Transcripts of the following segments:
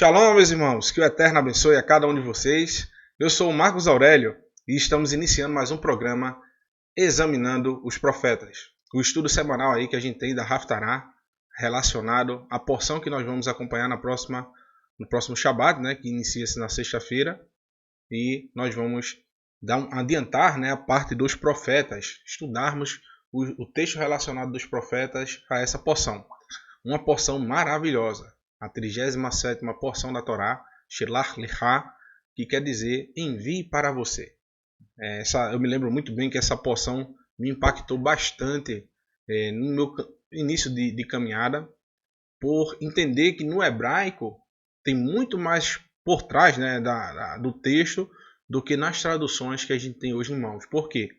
Shalom, meus irmãos, que o Eterno abençoe a cada um de vocês. Eu sou o Marcos Aurélio e estamos iniciando mais um programa examinando os profetas. O estudo semanal aí que a gente tem da Haftarah relacionado à porção que nós vamos acompanhar no próximo Shabat, né, que inicia-se na sexta-feira, e nós vamos adiantar, né, a parte dos profetas, estudarmos o texto relacionado dos profetas a essa porção. Uma porção maravilhosa. A 37ª porção da Torá, Shelach Lecha, que quer dizer envie para você. Eu me lembro muito bem que essa porção me impactou bastante no meu início de caminhada, por entender que no hebraico tem muito mais por trás, né, do texto do que nas traduções que a gente tem hoje em mãos. Por quê?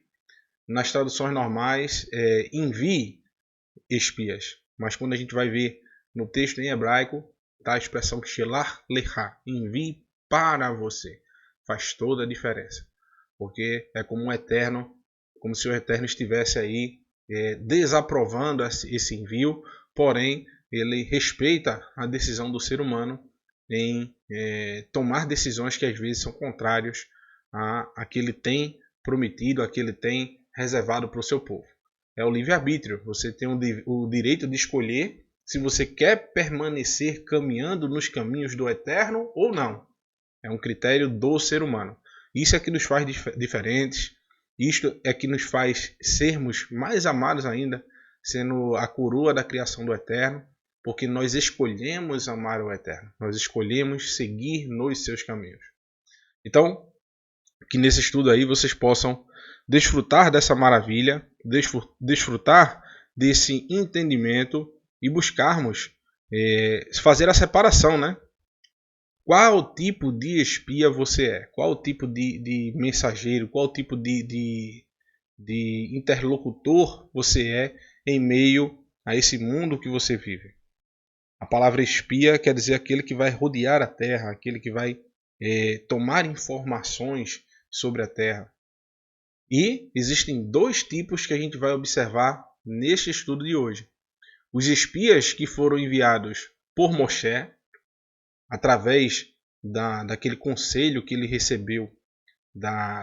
Nas traduções normais, envie espias. Mas quando a gente vai ver no texto em hebraico, tá a expressão Shelach Lecha, envie para você. Faz toda a diferença. Porque é como como se o Eterno estivesse aí desaprovando esse envio, porém ele respeita a decisão do ser humano em tomar decisões que às vezes são contrárias a que ele tem prometido, a que ele tem reservado para o seu povo. É o livre-arbítrio. Você tem o direito de escolher se você quer permanecer caminhando nos caminhos do Eterno ou não. É um critério do ser humano. Isso é que nos faz diferentes. Isto é que nos faz sermos mais amados ainda, sendo a coroa da criação do Eterno, porque nós escolhemos amar o Eterno. Nós escolhemos seguir nos seus caminhos. Então, que nesse estudo aí vocês possam desfrutar dessa maravilha, desfrutar desse entendimento e buscarmos fazer a separação, né? Qual tipo de espia você é? Qual tipo de mensageiro? Qual tipo de interlocutor você é em meio a esse mundo que você vive? A palavra espia quer dizer aquele que vai rodear a terra, aquele que vai tomar informações sobre a terra. E existem dois tipos que a gente vai observar neste estudo de hoje. Os espias que foram enviados por Moshe, através daquele conselho que ele recebeu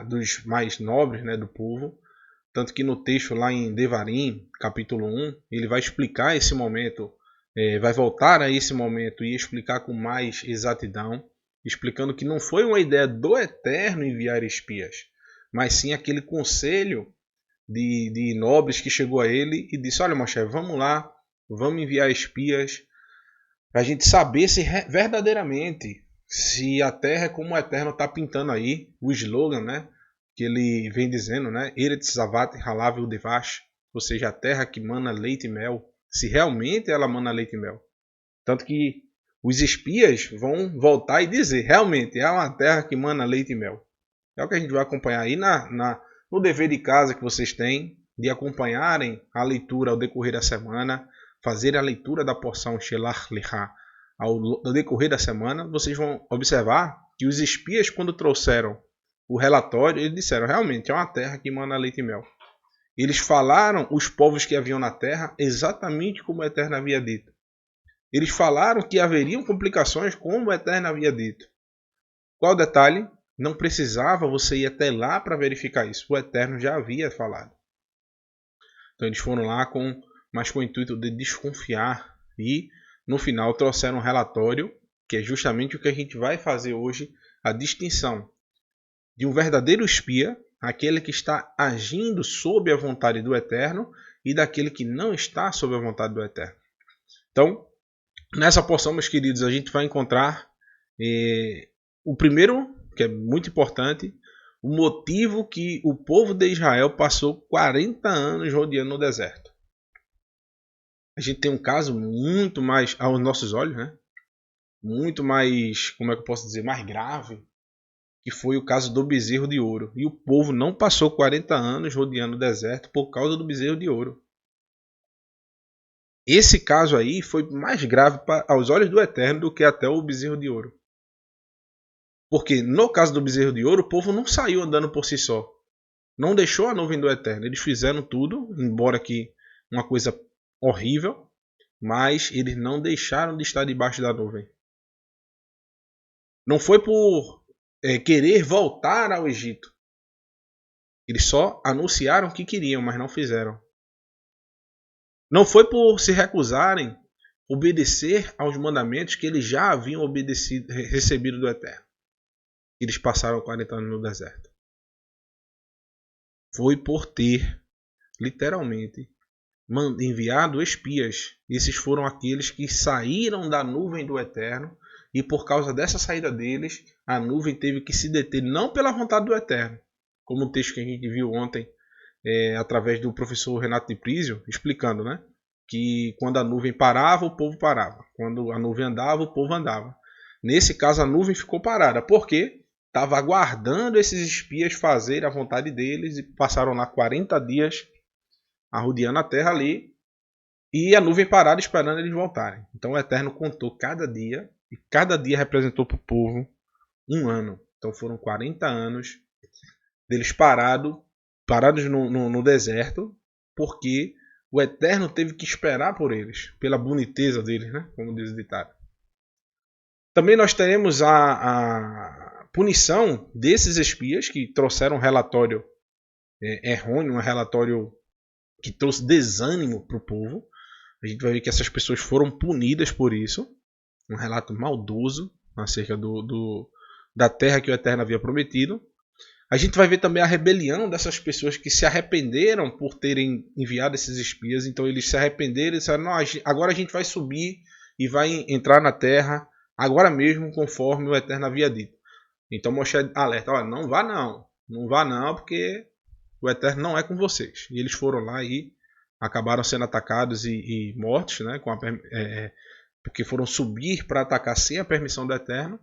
dos mais nobres, né, do povo. Tanto que no texto lá em Devarim, capítulo 1, ele vai explicar esse momento, vai voltar a esse momento e explicar com mais exatidão, explicando que não foi uma ideia do Eterno enviar espias, mas sim aquele conselho de nobres que chegou a ele e disse: olha, Moshe, vamos lá, vamos enviar espias para a gente saber se verdadeiramente se a terra é como o Eterno está pintando aí, o slogan, né, que ele vem dizendo, né, Eretz Zavat Halav Udevash, ou seja, a terra que mana leite e mel, se realmente ela mana leite e mel. Tanto que os espias vão voltar e dizer, realmente é uma terra que mana leite e mel. É o que a gente vai acompanhar aí no dever de casa que vocês têm, de acompanharem a leitura ao decorrer da semana, fazer a leitura da porção Shelach Lecha ao decorrer da semana. Vocês vão observar que os espias, quando trouxeram o relatório, eles disseram, realmente é uma terra que mana leite e mel. Eles falaram os povos que haviam na terra exatamente como o Eterno havia dito. Eles falaram que haveriam complicações como o Eterno havia dito. Qual o detalhe? Não precisava você ir até lá para verificar isso. O Eterno já havia falado. Então eles foram lá mas com o intuito de desconfiar. E no final trouxeram um relatório, que é justamente o que a gente vai fazer hoje, a distinção de um verdadeiro espia, aquele que está agindo sob a vontade do Eterno, e daquele que não está sob a vontade do Eterno. Então, nessa porção, meus queridos, a gente vai encontrar o primeiro, que é muito importante, o motivo que o povo de Israel passou 40 anos rodeando no deserto. A gente tem um caso muito mais, aos nossos olhos, né? Muito mais, como é que eu posso dizer, mais grave, que foi o caso do bezerro de ouro. E o povo não passou 40 anos rodeando o deserto por causa do bezerro de ouro. Esse caso aí foi mais grave aos olhos do Eterno do que até o bezerro de ouro. Porque no caso do bezerro de ouro, o povo não saiu andando por si só. Não deixou a nuvem do Eterno. Eles fizeram tudo, embora que uma coisa horrível, mas eles não deixaram de estar debaixo da nuvem. Não foi por querer voltar ao Egito. Eles só anunciaram que queriam, mas não fizeram. Não foi por se recusarem obedecer aos mandamentos que eles já haviam recebido do Eterno. Eles passaram 40 anos no deserto. Foi por ter, literalmente, enviado espias. Esses foram aqueles que saíram da nuvem do Eterno, e por causa dessa saída deles, a nuvem teve que se deter, não pela vontade do Eterno, como o texto que a gente viu ontem, através do professor Renato de Prísio, explicando, né? Que quando a nuvem parava, o povo parava. Quando a nuvem andava, o povo andava. Nesse caso, a nuvem ficou parada. Por quê? Estava aguardando esses espias fazerem a vontade deles, e passaram lá 40 dias arrodeando a terra ali, e a nuvem parada esperando eles voltarem. Então o Eterno contou cada dia, e cada dia representou para o povo um ano. Então foram 40 anos deles parados no deserto, porque o Eterno teve que esperar por eles, pela boniteza deles, né? Como diz o ditado. Também nós teremos a punição desses espias que trouxeram um relatório errôneo, um relatório que trouxe desânimo para o povo. A gente vai ver que essas pessoas foram punidas por isso. Um relato maldoso acerca da terra que o Eterno havia prometido. A gente vai ver também a rebelião dessas pessoas que se arrependeram por terem enviado esses espias. Então eles se arrependeram e disseram, não, agora a gente vai subir e vai entrar na terra agora mesmo, conforme o Eterno havia dito. Então Moshe alerta, olha, não vá não. Não vá não, porque o Eterno não é com vocês. E eles foram lá e acabaram sendo atacados e mortos, né, porque foram subir para atacar sem a permissão do Eterno.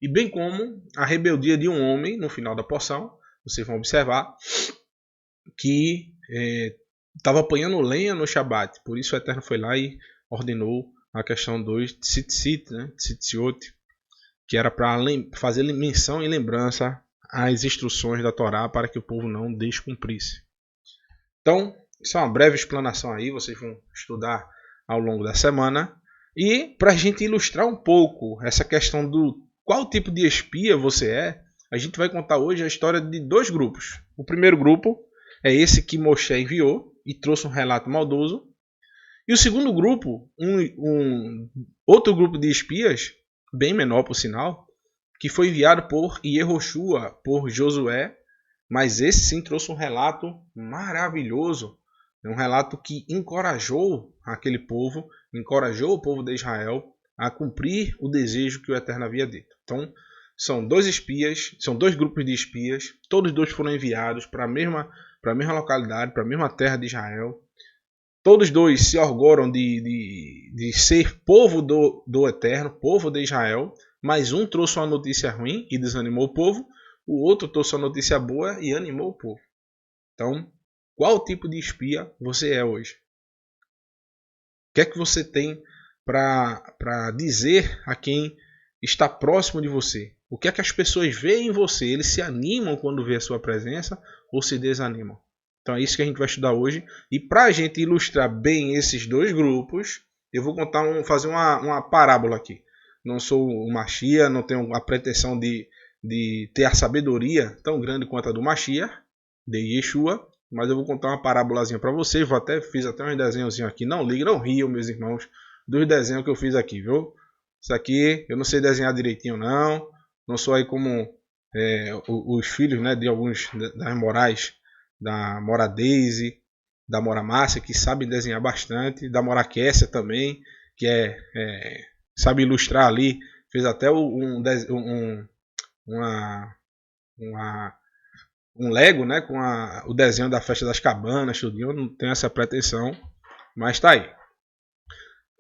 E bem como a rebeldia de um homem no final da porção, vocês vão observar que estava apanhando lenha no Shabat. Por isso o Eterno foi lá e ordenou a questão 2 tzitzit, né, tzitziot, que era para fazer menção e lembrança às instruções da Torá para que o povo não descumprisse. Então, isso é uma breve explanação aí, vocês vão estudar ao longo da semana. E para a gente ilustrar um pouco essa questão do qual tipo de espia você é, a gente vai contar hoje a história de dois grupos. O primeiro grupo é esse que Moshe enviou e trouxe um relato maldoso. E o segundo grupo, outro grupo de espias, bem menor por sinal, que foi enviado por Yehoshua, por Josué, mas esse sim trouxe um relato maravilhoso, um relato que encorajou aquele povo, encorajou o povo de Israel a cumprir o desejo que o Eterno havia dito. Então, são dois espias, são dois grupos de espias, todos dois foram enviados para a mesma localidade, para a mesma terra de Israel. Todos dois se orgulham de ser povo do Eterno, povo de Israel, mas um trouxe uma notícia ruim e desanimou o povo, o outro trouxe uma notícia boa e animou o povo. Então, qual tipo de espia você é hoje? O que é que você tem para dizer a quem está próximo de você? O que é que as pessoas veem em você? Eles se animam quando vê a sua presença ou se desanimam? Então é isso que a gente vai estudar hoje. E para a gente ilustrar bem esses dois grupos, eu vou fazer uma parábola aqui. Não sou o Mashiach, não tenho a pretensão de ter a sabedoria tão grande quanto a do Mashiach, de Yeshua, mas eu vou contar uma parábolazinha para vocês. Fiz até um desenhozinho aqui. Não liguem, não riam, meus irmãos, dos desenhos que eu fiz aqui, viu? Isso aqui eu não sei desenhar direitinho, não. Não sou aí como os filhos, né, de alguns das Morais, da Mora Daisy, da Mora Márcia, que sabem desenhar bastante, da Mora Kessia também, que sabe ilustrar ali, fez até um Lego, né, com o desenho da Festa das Cabanas, tudo. Eu não tenho essa pretensão, mas tá aí.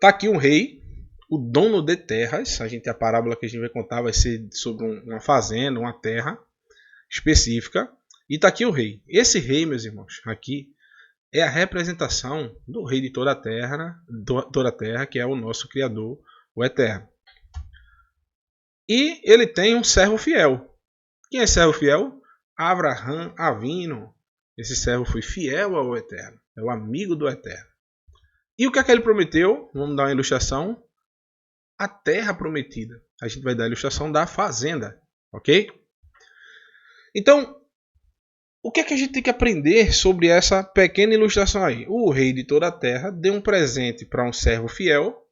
Tá aqui um rei, o dono de terras. A parábola que a gente vai contar vai ser sobre uma fazenda, uma terra específica. E tá aqui o rei. Esse rei, meus irmãos, aqui é a representação do rei de toda a terra, que é o nosso Criador, o Eterno. E ele tem um servo fiel. Quem é servo fiel? Abraham Avino. Esse servo foi fiel ao Eterno. É o amigo do Eterno. E o que é que ele prometeu? Vamos dar uma ilustração. a terra prometida. A gente vai dar a ilustração da fazenda, ok? Então, o que é que a gente tem que aprender sobre essa pequena ilustração aí? O rei de toda a terra deu um presente para um servo fiel,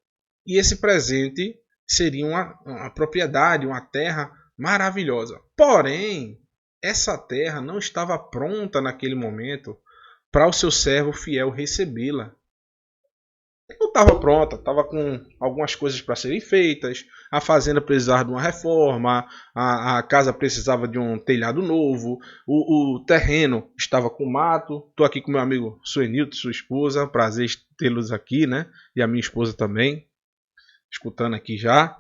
e esse presente seria uma propriedade, uma terra maravilhosa. Porém, essa terra não estava pronta naquele momento para o seu servo fiel recebê-la. Não estava pronta, estava com algumas coisas para serem feitas, a fazenda precisava de uma reforma, a casa precisava de um telhado novo, o terreno estava com mato. Estou aqui com meu amigo Suenilton, sua esposa, prazer tê-los aqui, né? E a minha esposa também, escutando aqui já.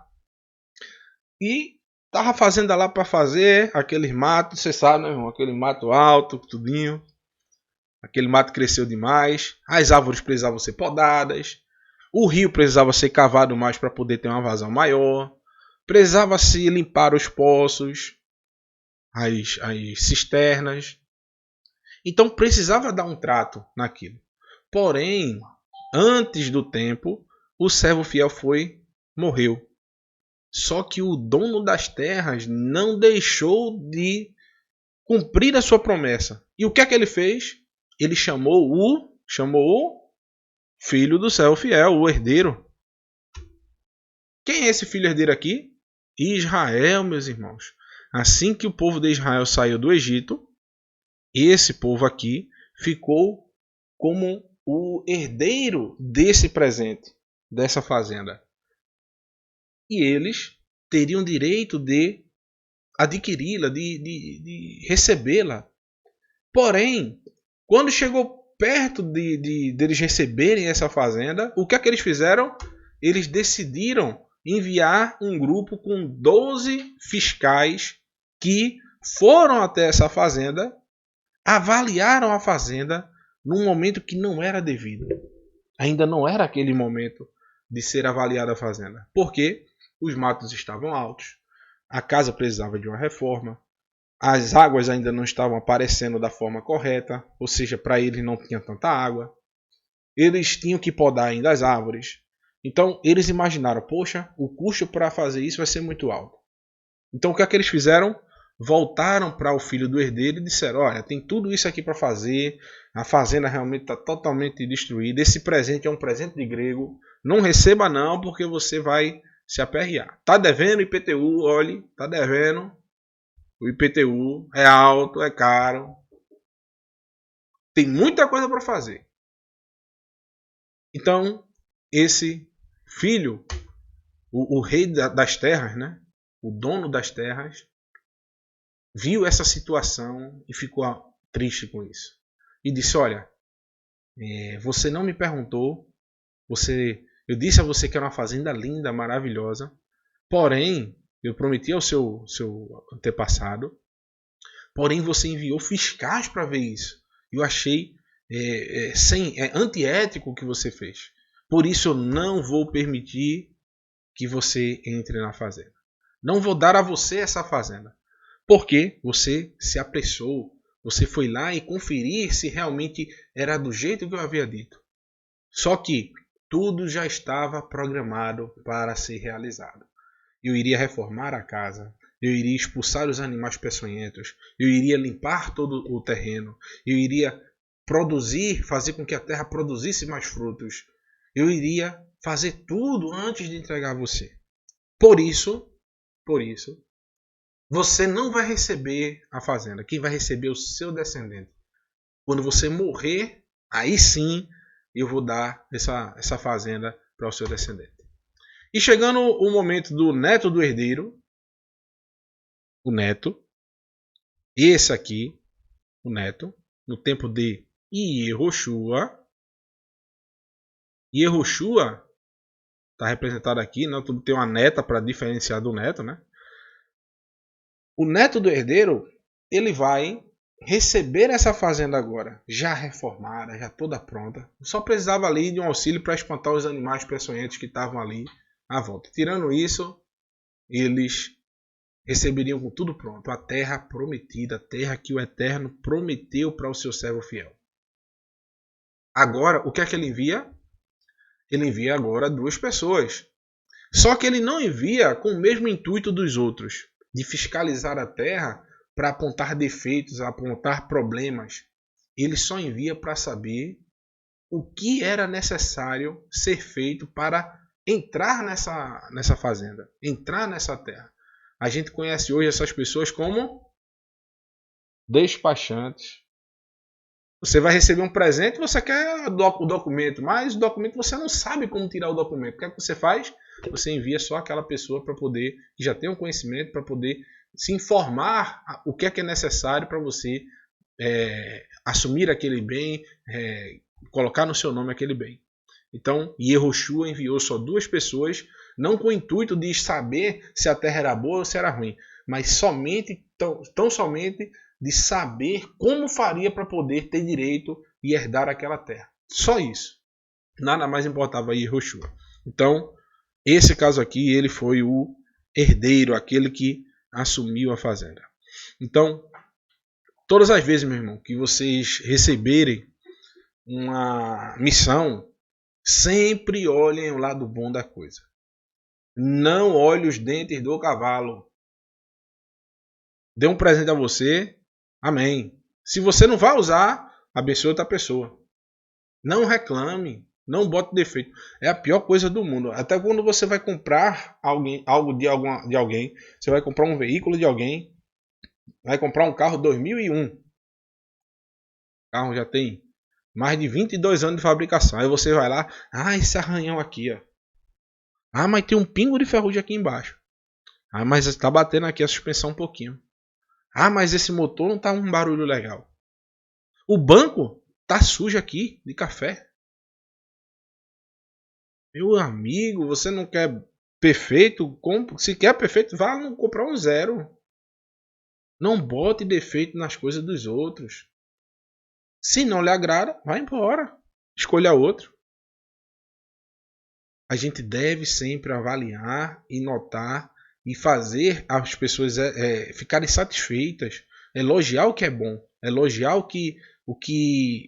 E estava a fazenda lá para fazer aqueles matos, você sabe, né, irmão? Aquele mato alto, tudinho. Aquele mato cresceu demais, as árvores precisavam ser podadas, o rio precisava ser cavado mais para poder ter uma vazão maior, precisava se limpar os poços, as cisternas. Então precisava dar um trato naquilo. Porém, antes do tempo, o servo fiel morreu. Só que o dono das terras não deixou de cumprir a sua promessa. E o que é que ele fez? Ele chamou o filho do servo fiel, o herdeiro. Quem é esse filho herdeiro aqui? Israel, meus irmãos. Assim que o povo de Israel saiu do Egito, esse povo aqui ficou como o herdeiro desse presente, dessa fazenda. E eles teriam direito de adquiri-la, de recebê-la. Porém, quando chegou perto deles receberem essa fazenda, o que é que eles fizeram? Eles decidiram enviar um grupo com 12 fiscais que foram até essa fazenda, avaliaram a fazenda num momento que não era devido. Ainda não era aquele momento de ser avaliada a fazenda. Porque os matos estavam altos, a casa precisava de uma reforma, as águas ainda não estavam aparecendo da forma correta, ou seja, para eles não tinha tanta água. Eles tinham que podar ainda as árvores. Então eles imaginaram, poxa, o custo para fazer isso vai ser muito alto. Então o que é que eles fizeram? Voltaram para o filho do herdeiro e disseram, olha, tem tudo isso aqui para fazer, a fazenda realmente está totalmente destruída, esse presente é um presente de grego, não receba não porque você vai se aperrear. Está devendo IPTU, olhe, está devendo. O IPTU é alto, é caro. Tem muita coisa para fazer. Então, esse filho, o rei das terras, né? O dono das terras, viu essa situação e ficou triste com isso. E disse, olha, você não me perguntou, eu disse a você que era uma fazenda linda, maravilhosa, porém, eu prometi ao seu antepassado, porém você enviou fiscais para ver isso. Eu achei antiético o que você fez. Por isso eu não vou permitir que você entre na fazenda. Não vou dar a você essa fazenda. Porque você se apressou. Você foi lá e conferir se realmente era do jeito que eu havia dito. Só que tudo já estava programado para ser realizado. Eu iria reformar a casa, eu iria expulsar os animais peçonhentos, eu iria limpar todo o terreno, eu iria fazer com que a terra produzisse mais frutos, eu iria fazer tudo antes de entregar a você. Por isso, você não vai receber a fazenda, quem vai receber é o seu descendente. Quando você morrer, aí sim eu vou dar essa fazenda para o seu descendente. E chegando o momento do neto do herdeiro, o neto, esse aqui, o neto, no tempo de Yehoshua. Yehoshua está representado aqui, né? Tudo tem uma neta para diferenciar do neto, né? O neto do herdeiro, ele vai receber essa fazenda agora, já reformada, já toda pronta. Só precisava ali de um auxílio para espantar os animais peçonhentos que estavam ali à volta. Tirando isso, eles receberiam com tudo pronto a terra prometida, a terra que o Eterno prometeu para o seu servo fiel. Agora, o que é que ele envia? Ele envia agora 2 pessoas. Só que ele não envia com o mesmo intuito dos outros, de fiscalizar a terra para apontar defeitos, apontar problemas. Ele só envia para saber o que era necessário ser feito para entrar nessa fazenda, entrar nessa terra. A gente conhece hoje essas pessoas como despachantes. Você vai receber um presente, você quer o documento, mas o documento você não sabe como tirar o documento. O que é que você faz? Você envia só aquela pessoa para poder, que já tem um conhecimento, para poder se informar o que é necessário para você assumir aquele bem, colocar no seu nome aquele bem. Então, Yehoshua enviou só 2 pessoas, não com o intuito de saber se a terra era boa ou se era ruim, mas somente, tão somente de saber como faria para poder ter direito e herdar aquela terra. Só isso. Nada mais importava Yehoshua. Então, esse caso aqui, ele foi o herdeiro, aquele que assumiu a fazenda. Então, todas as vezes, meu irmão, que vocês receberem uma missão, sempre olhem o lado bom da coisa. Não olhe os dentes do cavalo. Dê um presente a você, amém. Se você não vai usar, abençoe outra pessoa. Não reclame, não bote defeito. É a pior coisa do mundo. Até quando você vai comprar algo de alguém, você vai comprar um veículo de alguém, vai comprar um carro 2001. O carro já tem mais de 22 anos de fabricação. Aí você vai lá, esse arranhão aqui, ó. Mas tem um pingo de ferrugem aqui embaixo. Mas está batendo aqui a suspensão um pouquinho. Mas esse motor não tá um barulho legal. O banco tá sujo aqui de café. Meu amigo, você não quer perfeito? Se quer perfeito, vá comprar um 0. Não bote defeito nas coisas dos outros. Se não lhe agrada, vá embora. Escolha outro. A gente deve sempre avaliar e notar e fazer as pessoas ficarem satisfeitas, elogiar o que é bom, elogiar o que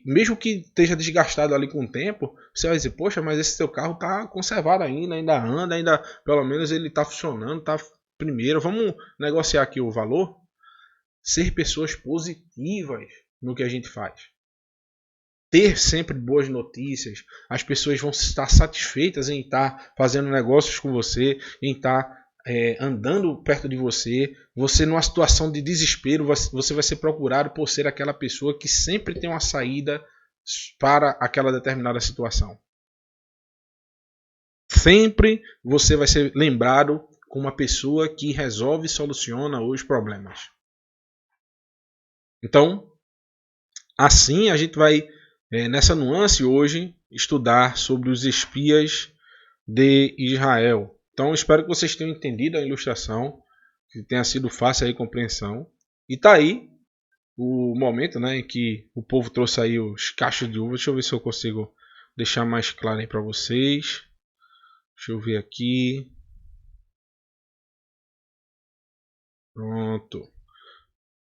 mesmo que esteja desgastado ali com o tempo, você vai dizer, poxa, mas esse seu carro está conservado ainda anda, ainda pelo menos ele está funcionando, está primeiro, vamos negociar aqui o valor. Ser pessoas positivas no que a gente faz. Ter sempre boas notícias, as pessoas vão estar satisfeitas em estar fazendo negócios com você, em estar andando perto de você. Você numa situação de desespero, você vai ser procurado por ser aquela pessoa que sempre tem uma saída para aquela determinada situação. Sempre você vai ser lembrado como uma pessoa que resolve e soluciona os problemas. Então, assim a gente vai nessa nuance hoje estudar sobre os espias de Israel. Então espero que vocês tenham entendido a ilustração, que tenha sido fácil a compreensão. E tá aí o momento, em que o povo trouxe aí os cachos de uva. Deixa eu ver se eu consigo deixar mais claro aí para vocês. Deixa eu ver aqui. Pronto. Não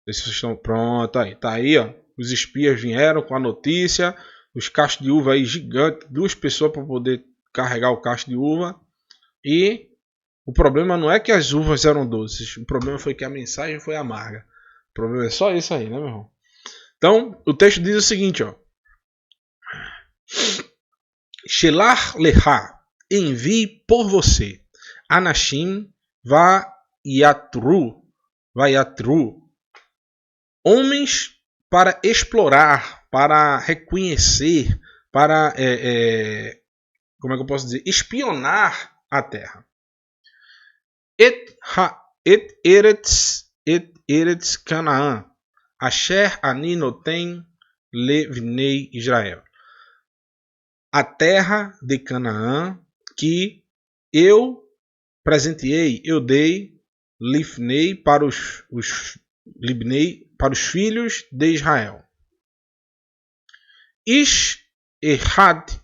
sei se vocês estão pronto aí. Tá aí, ó. Os espias vieram com a notícia, os cachos de uva aí gigantes, 2 pessoas para poder carregar o cacho de uva. E o problema não é que as uvas eram doces, o problema foi que a mensagem foi amarga. O problema é só isso aí, né, meu irmão? Então, o texto diz o seguinte, ó. Shelach lecha, envie por você, Anashim vayatru, homens para explorar, para reconhecer, para, como é que eu posso dizer, espionar a terra. Et eretz Canaã, asher ani noten levnei Israel. A terra de Canaã que eu presenteei, eu dei, lifnei para os filhos de Israel. Ish Ehad,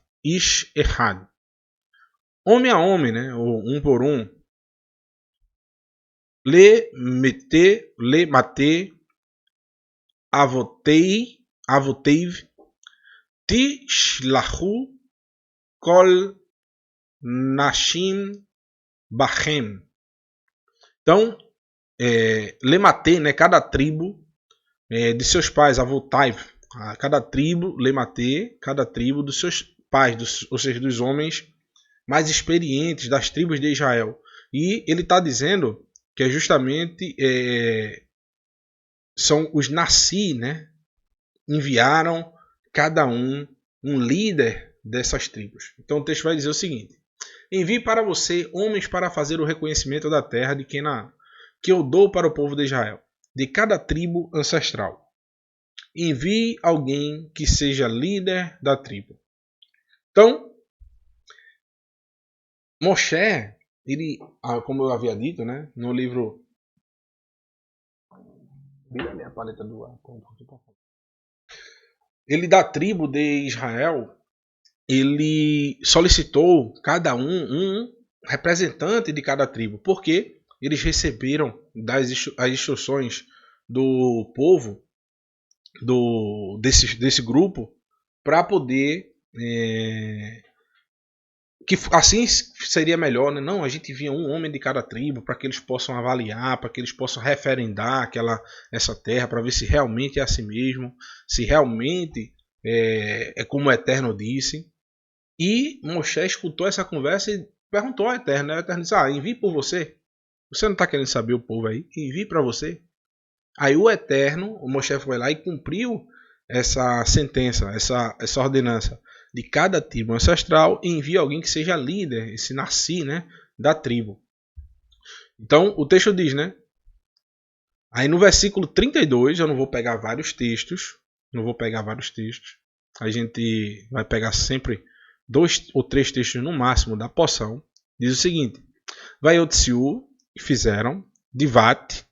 homem a homem, ou um por um. Le mate, avoteiv, tishlahu kol nashim Bachem. Então, Lematê, né, cada tribo de seus pais, Avotai, cada tribo, Lematê, cada tribo dos seus pais, ou seja, dos homens mais experientes das tribos de Israel. E ele está dizendo que é justamente são os Nasci, né? Enviaram cada um líder dessas tribos. Então o texto vai dizer o seguinte: envie para você homens para fazer o reconhecimento da terra de Canaã, que eu dou para o povo de Israel, de cada tribo ancestral. Envie alguém que seja líder da tribo. Então, Moshe, ele, como eu havia dito, né, no livro... a paleta do ar. Ele da tribo de Israel, ele solicitou cada um representante de cada tribo, porque eles receberam as instruções do povo, desse grupo, para poder... que assim seria melhor, né? Não, a gente envia um homem de cada tribo para que eles possam avaliar, para que eles possam referendar essa terra, para ver se realmente é assim mesmo, se realmente é como o Eterno disse. E Moshe escutou essa conversa e perguntou ao Eterno, né? O Eterno disse: envie por você. Você não está querendo saber o povo aí? Envie para você. Aí o Eterno, o Moshe foi lá e cumpriu essa sentença, essa ordenança de cada tribo ancestral, e envia alguém que seja líder, esse Nasci, né, da tribo. Então o texto diz, né? Aí no versículo 32, eu não vou pegar vários textos, a gente vai pegar sempre 2 ou 3 textos no máximo da porção. Diz o seguinte: vai Otsiu, fizeram, Divat.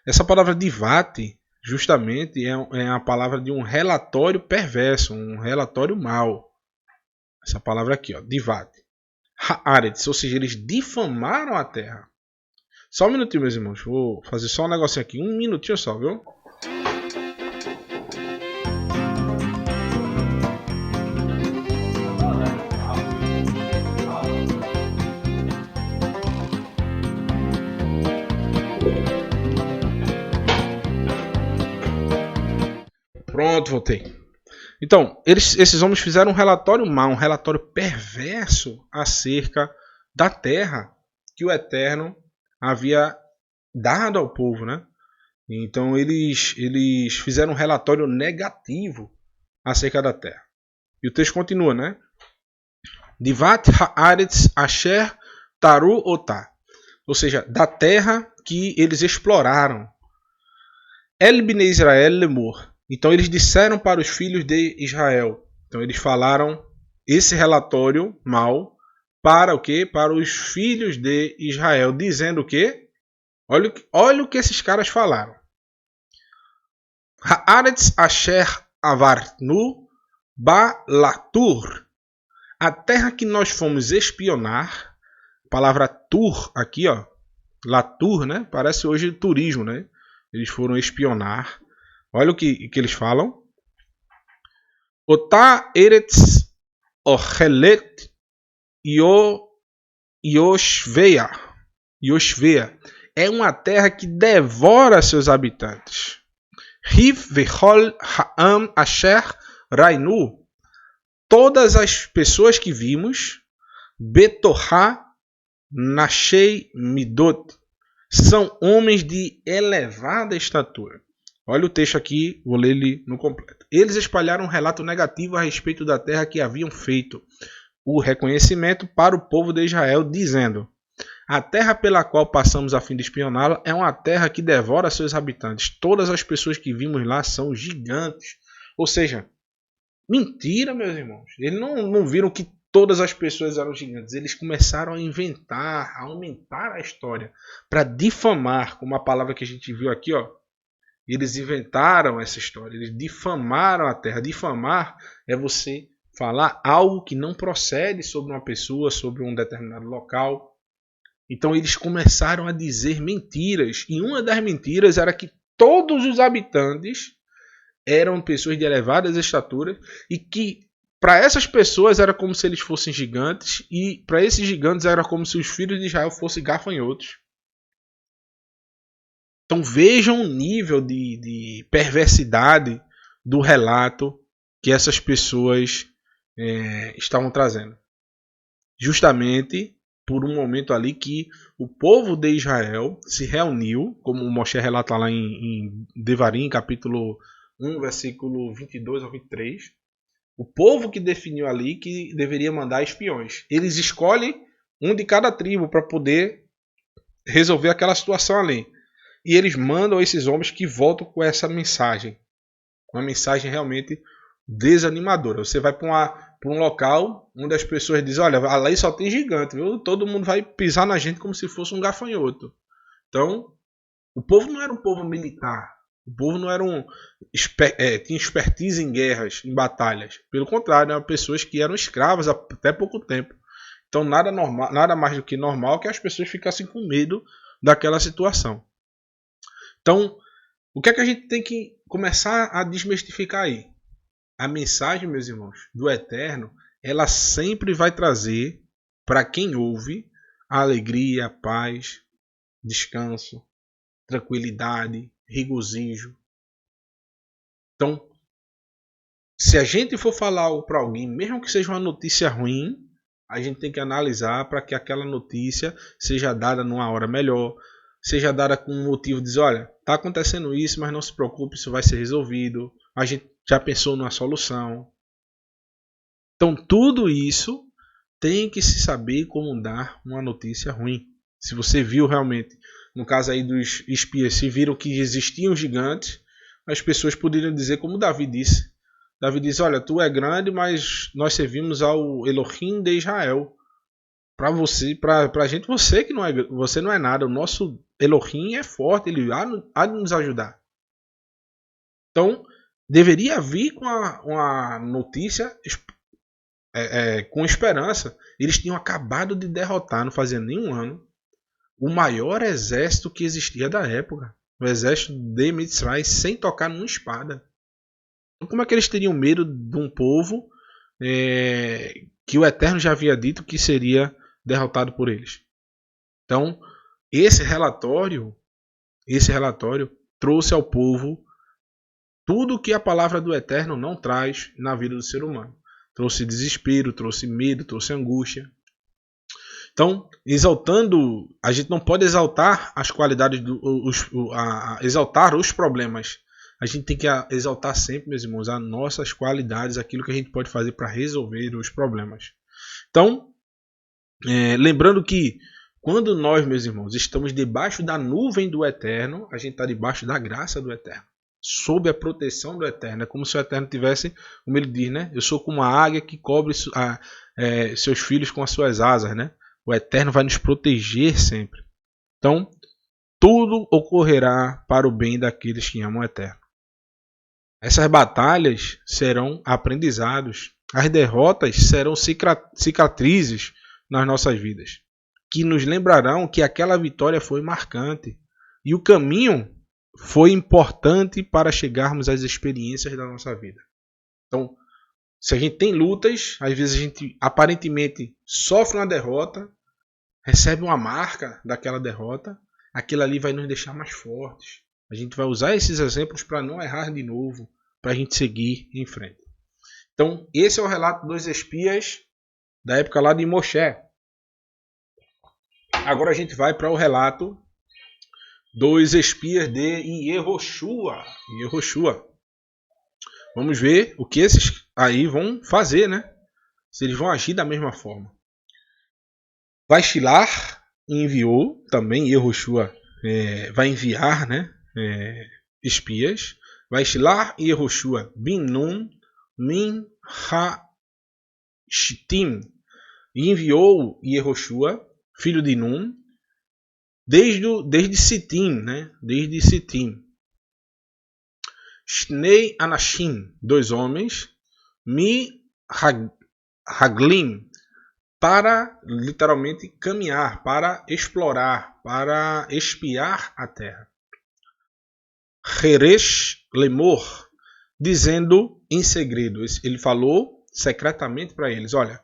Essa palavra Divat justamente é a palavra de um relatório perverso, um relatório mau. Essa palavra aqui, ó, Divat. Haaretz, ou seja, eles difamaram a terra. Só um minutinho, meus irmãos. Vou fazer só um negocinho aqui. Um minutinho só, viu? Pronto, voltei. Então, esses homens fizeram um relatório mau, um relatório perverso acerca da terra que o Eterno havia dado ao povo, né? Então eles fizeram um relatório negativo acerca da terra. E o texto continua, né? Divat haaretz asher taru otá. Ou seja, da terra que eles exploraram. El bnei Israel lemor. Então eles disseram para os filhos de Israel. Então eles falaram esse relatório mal para o quê? Para os filhos de Israel, dizendo o quê? Olha o que esses caras falaram. Haaretz asher avarnu balatur. A terra que nós fomos espionar. A palavra tur aqui, ó. Latur, né? Parece hoje turismo, né? Eles foram espionar. Olha o que eles falam. Otá eretz ochelet yoshveia. É uma terra que devora seus habitantes. Riv vechol ha'am asher rainu. Todas as pessoas que vimos, betorá nashei midot, são homens de elevada estatura. Olha o texto aqui, vou ler ele no completo. Eles espalharam um relato negativo a respeito da terra que haviam feito o reconhecimento para o povo de Israel, dizendo: a terra pela qual passamos a fim de espioná-la é uma terra que devora seus habitantes. Todas as pessoas que vimos lá são gigantes. Ou seja, mentira, meus irmãos. Eles não viram que todas as pessoas eram gigantes. Eles começaram a inventar, a aumentar a história, para difamar, como a palavra que a gente viu aqui, ó. Eles inventaram essa história, eles difamaram a terra. Difamar é você falar algo que não procede sobre uma pessoa, sobre um determinado local. Então eles começaram a dizer mentiras. E uma das mentiras era que todos os habitantes eram pessoas de elevadas estaturas e que para essas pessoas era como se eles fossem gigantes, e para esses gigantes era como se os filhos de Israel fossem gafanhotos. Então vejam o nível de perversidade do relato que essas pessoas estavam trazendo. Justamente por um momento ali que o povo de Israel se reuniu, como o Moshe relata lá em Devarim, capítulo 1, versículo 22 ao 23. O povo que definiu ali que deveria mandar espiões. Eles escolhem um de cada tribo para poder resolver aquela situação ali. E eles mandam esses homens que voltam com essa mensagem. Uma mensagem realmente desanimadora. Você vai para um local onde as pessoas dizem, olha, ali só tem gigante, viu? Todo mundo vai pisar na gente como se fosse um gafanhoto. Então, o povo não era um povo militar. O povo não era tinha expertise em guerras, em batalhas. Pelo contrário, eram pessoas que eram escravas até pouco tempo. Então, nada mais do que normal que as pessoas ficassem com medo daquela situação. Então, o que é que a gente tem que começar a desmistificar aí? A mensagem, meus irmãos, do Eterno, ela sempre vai trazer para quem ouve a alegria, a paz, descanso, tranquilidade, regozijo. Então, se a gente for falar algo para alguém, mesmo que seja uma notícia ruim, a gente tem que analisar para que aquela notícia seja dada numa hora melhor, seja dada com um motivo de dizer, olha, está acontecendo isso, mas não se preocupe, isso vai ser resolvido. A gente já pensou numa solução. Então, tudo isso tem que se saber como dar uma notícia ruim. Se você viu realmente, no caso aí dos espias, se viram que existiam gigantes, as pessoas poderiam dizer como Davi disse. Davi disse, olha, tu é grande, mas nós servimos ao Elohim de Israel. Para você, para a gente, você não é nada. O nosso Elohim é forte, ele há de nos ajudar. Então, deveria vir com uma notícia com esperança. Eles tinham acabado de derrotar, não fazia nem um ano, o maior exército que existia da época. O exército de Mitzray, sem tocar numa espada. Então, como é que eles teriam medo de um povo que o Eterno já havia dito que seria derrotado por eles? Então, esse relatório trouxe ao povo tudo que a palavra do Eterno não traz na vida do ser humano. Trouxe desespero, trouxe medo, trouxe angústia. Então, a gente não pode exaltar as qualidades, exaltar os problemas. A gente tem que exaltar sempre, meus irmãos, as nossas qualidades, aquilo que a gente pode fazer para resolver os problemas. Então, lembrando que quando nós, meus irmãos, estamos debaixo da nuvem do Eterno, a gente está debaixo da graça do Eterno, sob a proteção do Eterno. É como se o Eterno tivesse, como ele diz, né? Eu sou como uma águia que cobre seus filhos com as suas asas, né? O Eterno vai nos proteger sempre. Então, tudo ocorrerá para o bem daqueles que amam o Eterno. Essas batalhas serão aprendizados. As derrotas serão cicatrizes nas nossas vidas, que nos lembrarão que aquela vitória foi marcante. E o caminho foi importante para chegarmos às experiências da nossa vida. Então, se a gente tem lutas, às vezes a gente aparentemente sofre uma derrota, recebe uma marca daquela derrota, aquilo ali vai nos deixar mais fortes. A gente vai usar esses exemplos para não errar de novo, para a gente seguir em frente. Então, esse é o relato dos espias da época lá de Moshe. Agora a gente vai para o relato dos espias de Yehoshua. Vamos ver o que esses aí vão fazer, né? Se eles vão agir da mesma forma. Vaishilar enviou também, Yehoshua vai enviar, né? Espias. Vaishilar e Yehoshua bin Nun min ha-shittim. E enviou Yehoshua, filho de Nun, desde Sitim, né? Desde Sitim. Shnei Anashim, 2 homens, Mi Haglim, para literalmente caminhar, para explorar, para espiar a terra. Heresh Lemor, dizendo em segredo. Ele falou secretamente para eles: olha,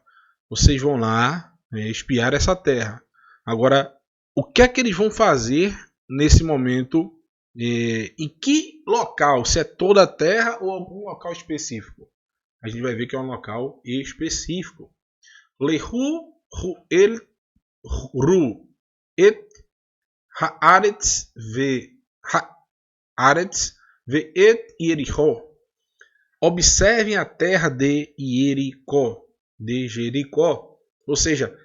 vocês vão lá espiar essa terra. Agora, o que é que eles vão fazer nesse momento? Em que local? Se é toda a terra ou algum local específico? A gente vai ver que é um local específico. Lehu el ru et haaretz ve et Jericó. Observem a terra de Jericó. Ou seja,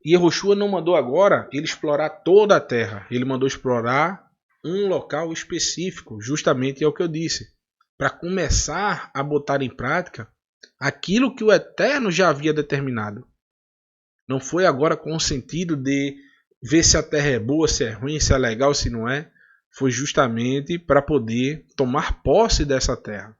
Yehoshua não mandou agora ele explorar toda a terra. Ele mandou explorar um local específico. Justamente é o que eu disse. Para começar a botar em prática aquilo que o Eterno já havia determinado. Não foi agora com o sentido de ver se a terra é boa, se é ruim, se é legal, se não é. Foi justamente para poder tomar posse dessa terra.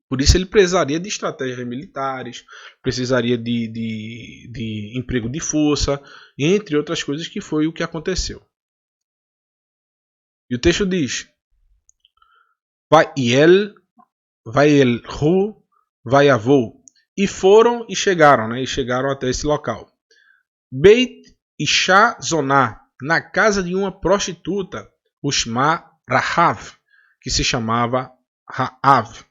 Por isso ele precisaria de estratégias militares, precisaria de emprego de força, entre outras coisas, que foi o que aconteceu. E o texto diz: vai el hu, vai avô. E foram e chegaram, né? E chegaram até esse local. Beit Isha Zoná, na casa de uma prostituta, Ushma Rahav, que se chamava Raav,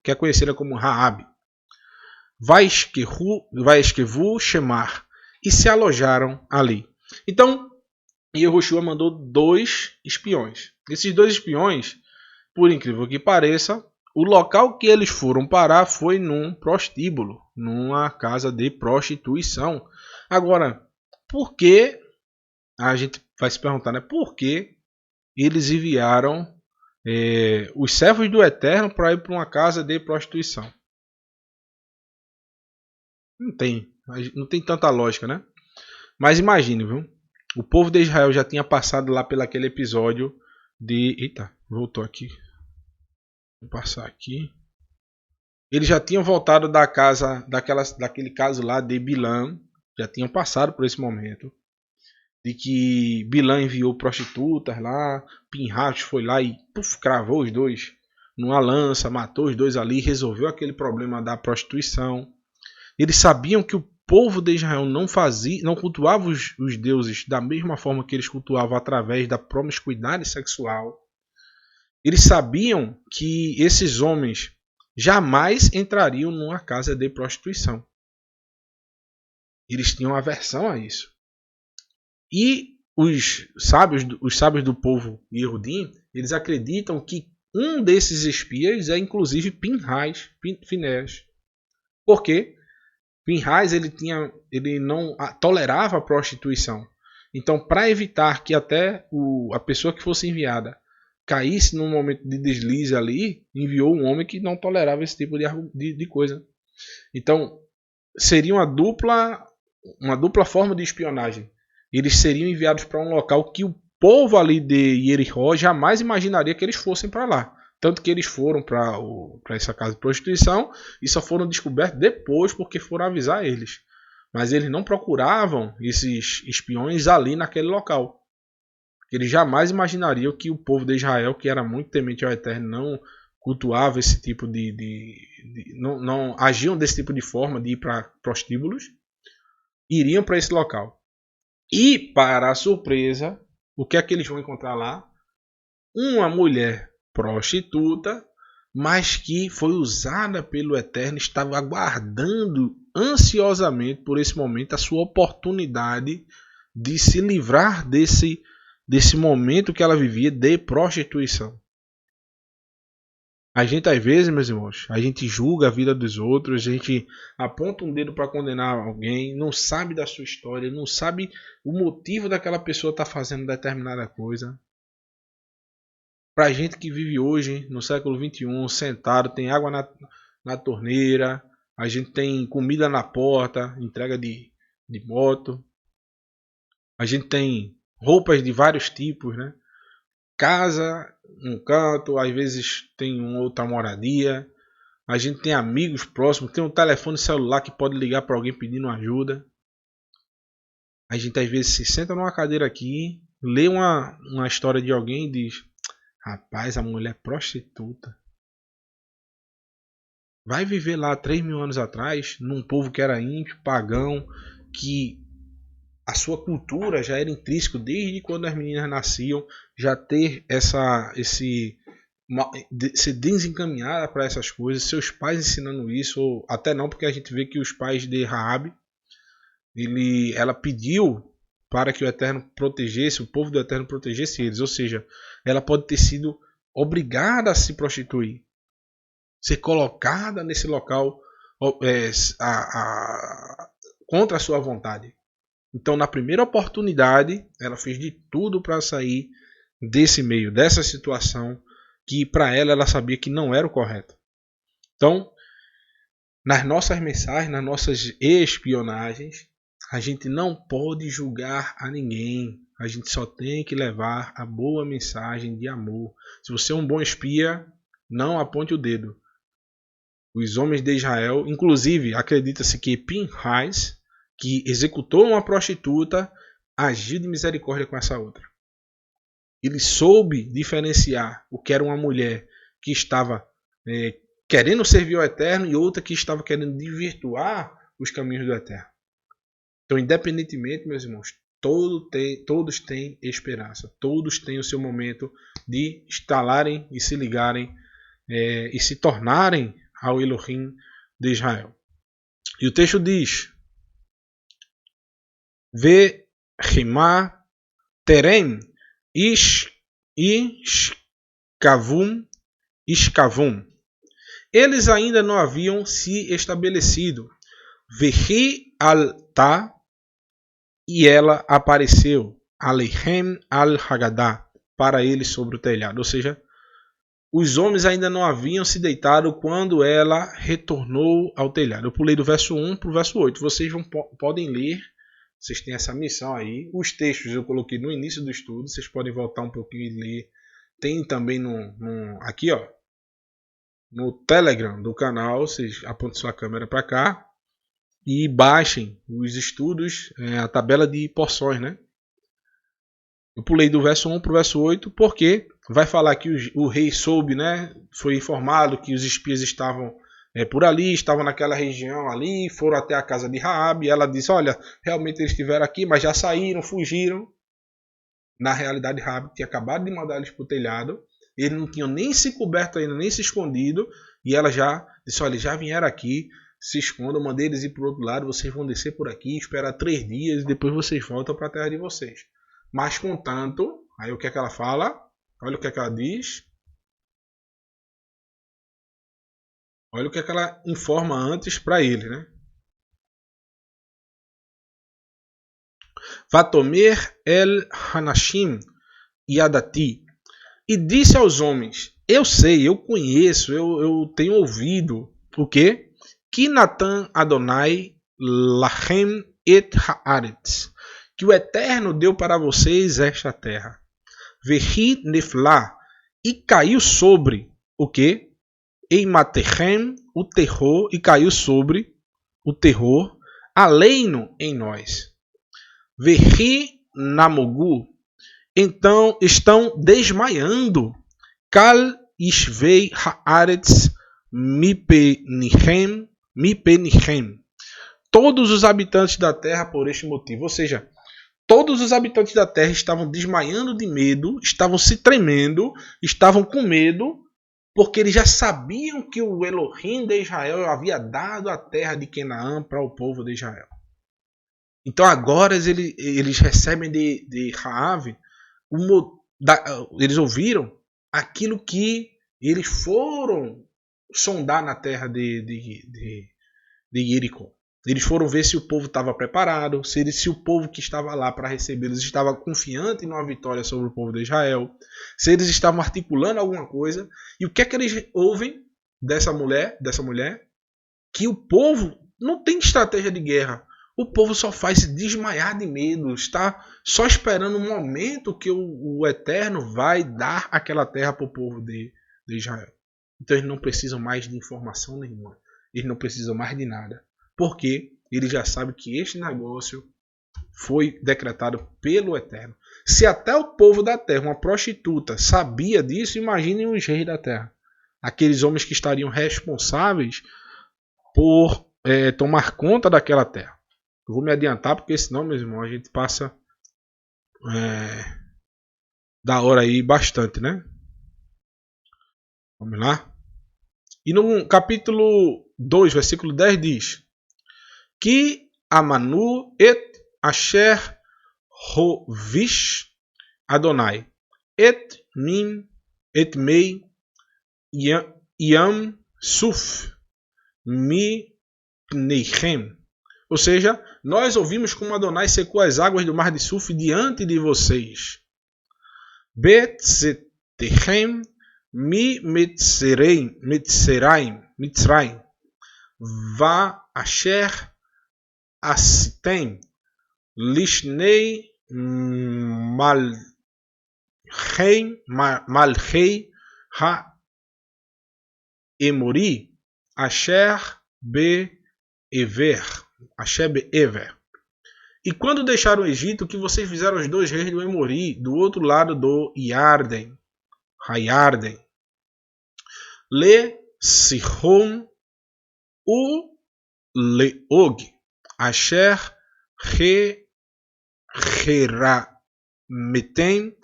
que é conhecida como Raab. Vaiskevu Shemar, e se alojaram ali. Então, Yehoshua mandou 2 espiões. Esses 2 espiões, por incrível que pareça, o local que eles foram parar foi num prostíbulo, numa casa de prostituição. Agora, por que, a gente vai se perguntar, né? Por que eles enviaram os servos do Eterno para ir para uma casa de prostituição? Não tem tanta lógica, né? Mas imagine, viu? O povo de Israel já tinha passado lá pelo aquele episódio de... Eita, voltou aqui. Vou passar aqui. Eles já tinham voltado da casa, daquele caso lá de Bilã. Já tinham passado por esse momento. De que Bilã enviou prostitutas lá. Pinhas foi lá e cravou os 2 numa lança. Matou os 2 ali. Resolveu aquele problema da prostituição. Eles sabiam que o povo de Israel não cultuava os deuses da mesma forma que eles cultuavam através da promiscuidade sexual. Eles sabiam que esses homens jamais entrariam numa casa de prostituição. Eles tinham aversão a isso. E os sábios do povo Yehudim, eles acreditam que um desses espias é inclusive Finés. Por quê? Pinhas ele não tolerava a prostituição. Então, para evitar que até a pessoa que fosse enviada caísse num momento de deslize ali, enviou um homem que não tolerava esse tipo de coisa. Então, seria uma dupla forma de espionagem. Eles seriam enviados para um local que o povo ali de Jericó jamais imaginaria que eles fossem para lá. Tanto que eles foram para essa casa de prostituição e só foram descobertos depois porque foram avisar eles. Mas eles não procuravam esses espiões ali naquele local. Eles jamais imaginariam que o povo de Israel, que era muito temente ao Eterno, não cultuava esse tipo não agiam desse tipo de forma de ir para prostíbulos, iriam para esse local. E, para a surpresa, o que é que eles vão encontrar lá? Uma mulher prostituta, mas que foi usada pelo Eterno, estava aguardando ansiosamente por esse momento, a sua oportunidade de se livrar desse momento que ela vivia de prostituição. A gente, às vezes, meus irmãos, a gente julga a vida dos outros, a gente aponta um dedo para condenar alguém, não sabe da sua história, não sabe o motivo daquela pessoa estar fazendo determinada coisa. Pra gente que vive hoje, no século XXI, sentado, tem água na torneira, a gente tem comida na porta, entrega de moto, a gente tem roupas de vários tipos, né? Casa, um canto, às vezes tem uma outra moradia, a gente tem amigos próximos, tem um telefone celular que pode ligar para alguém pedindo ajuda. A gente às vezes se senta numa cadeira aqui, lê uma história de alguém e diz: rapaz, a mulher é prostituta. vai viver lá 3.000 anos atrás, num povo que era ímpio, pagão, que a sua cultura já era intrínseco desde quando as meninas nasciam, já ter ser desencaminhada para essas coisas, seus pais ensinando isso, ou até não, porque a gente vê que os pais de Raabe, ela pediu para que o Eterno protegesse, o povo do Eterno protegesse eles, ou seja, ela pode ter sido obrigada a se prostituir, ser colocada nesse local contra a sua vontade. Então, na primeira oportunidade, ela fez de tudo para sair desse meio, dessa situação que para ela sabia que não era o correto. Então, nas nossas mensagens, nas nossas espionagens, a gente não pode julgar a ninguém. A gente só tem que levar a boa mensagem de amor. Se você é um bom espia, não aponte o dedo. Os homens de Israel, inclusive, acredita-se que Pinhas, que executou uma prostituta, agiu de misericórdia com essa outra. Ele soube diferenciar o que era uma mulher que estava querendo servir ao Eterno e outra que estava querendo desvirtuar os caminhos do Eterno. Então, independentemente, meus irmãos, todos têm esperança. Todos têm o seu momento de instalarem e se ligarem e se tornarem ao Elohim de Israel. E o texto diz: Ve Rima Terem Ishkavum. Eles ainda não haviam se estabelecido. Vehi al-Ta, e ela apareceu, Alehem al-Hagadah, para eles sobre o telhado. Ou seja, os homens ainda não haviam se deitado quando ela retornou ao telhado. Eu pulei do verso 1 para o verso 8. Vocês podem ler, vocês têm essa missão aí. Os textos eu coloquei no início do estudo, vocês podem voltar um pouquinho e ler. Tem também aqui, ó, no Telegram do canal, vocês apontem sua câmera para cá e baixem os estudos, a tabela de porções, né? Eu pulei do verso 1 para o verso 8 porque vai falar que o rei soube, né? Foi informado que os espias estavam por ali, estavam naquela região ali, foram até a casa de Raabe, e ela disse: olha, realmente eles estiveram aqui, mas já saíram, fugiram. Na realidade, Raabe tinha acabado de mandar eles para o telhado, eles não tinham nem se coberto ainda, nem se escondido, e ela já disse: olha, já vieram aqui, se escondam, mandei eles ir para o outro lado, vocês vão descer por aqui, esperar 3 dias, e depois vocês voltam para a terra de vocês. Mas, contanto, aí o que é que ela fala? Olha o que é que ela diz. Olha o que é que ela informa antes para ele, né? Vatomer el Hanashim Yadati. E disse aos homens: eu sei, eu conheço, eu tenho ouvido o quê? Que Natan Adonai Lachem et Haaretz, que o Eterno deu para vocês esta terra. Vehi Nefla, e caiu sobre o quê? Eimatechem, o terror, e caiu sobre o terror, aleino em nós. Vehi Namogu, então estão desmaiando. Kal Ishvei Haaretz Mipenichem, todos os habitantes da terra por este motivo. Ou seja, todos os habitantes da terra estavam desmaiando de medo, estavam se tremendo, estavam com medo, porque eles já sabiam que o Elohim de Israel havia dado a terra de Canaã para o povo de Israel. Então agora eles recebem de Raabe, eles ouviram aquilo que eles foram sondar na terra de Jericó. Eles foram ver se o povo estava preparado, se o povo que estava lá para recebê-los estava confiante numa vitória sobre o povo de Israel, se eles estavam articulando alguma coisa. E o que é que eles ouvem dessa mulher? Que o povo não tem estratégia de guerra. O povo só faz se desmaiar de medo, está só esperando o momento que o Eterno vai dar aquela terra para o povo de Israel. Então eles não precisam mais de informação nenhuma, eles não precisam mais de nada, porque eles já sabem que este negócio foi decretado pelo Eterno. Se até o povo da terra, uma prostituta, sabia disso, imaginem os reis da terra. aqueles homens que estariam responsáveis por tomar conta daquela terra. Eu vou me adiantar porque senão, meus irmãos, a gente passa da hora aí bastante, né? Vamos lá. E no capítulo 2, versículo 10 diz: Que Amanu et Asher Hovish Adonai et mei yam suf mi pneichem. Ou seja, nós ouvimos como Adonai secou as águas do mar de Suf diante de vocês. Betzetechem mi mitzraim va asher asitem lishnei malchei ha emori asher be'ever. E quando deixaram o Egito, que vocês fizeram os dois reis do Emori, do outro lado do Yarden, Le Sihon u Leog, Asher Herametem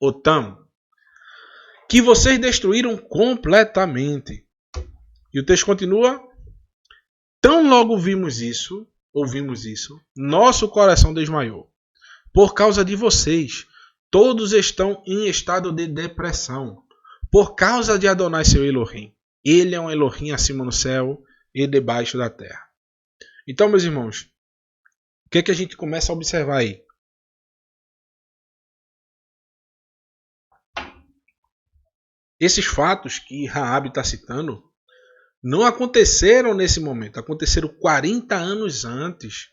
Otam, que vocês destruíram completamente. E o texto continua: tão logo ouvimos isso, nosso coração desmaiou. Por causa de vocês, todos estão em estado de depressão. Por causa de Adonai, seu Elohim. Ele é um Elohim acima no céu e debaixo da terra. Então, meus irmãos, o que é que a gente começa a observar aí? Esses fatos que Raabe está citando não aconteceram nesse momento, aconteceram 40 anos antes,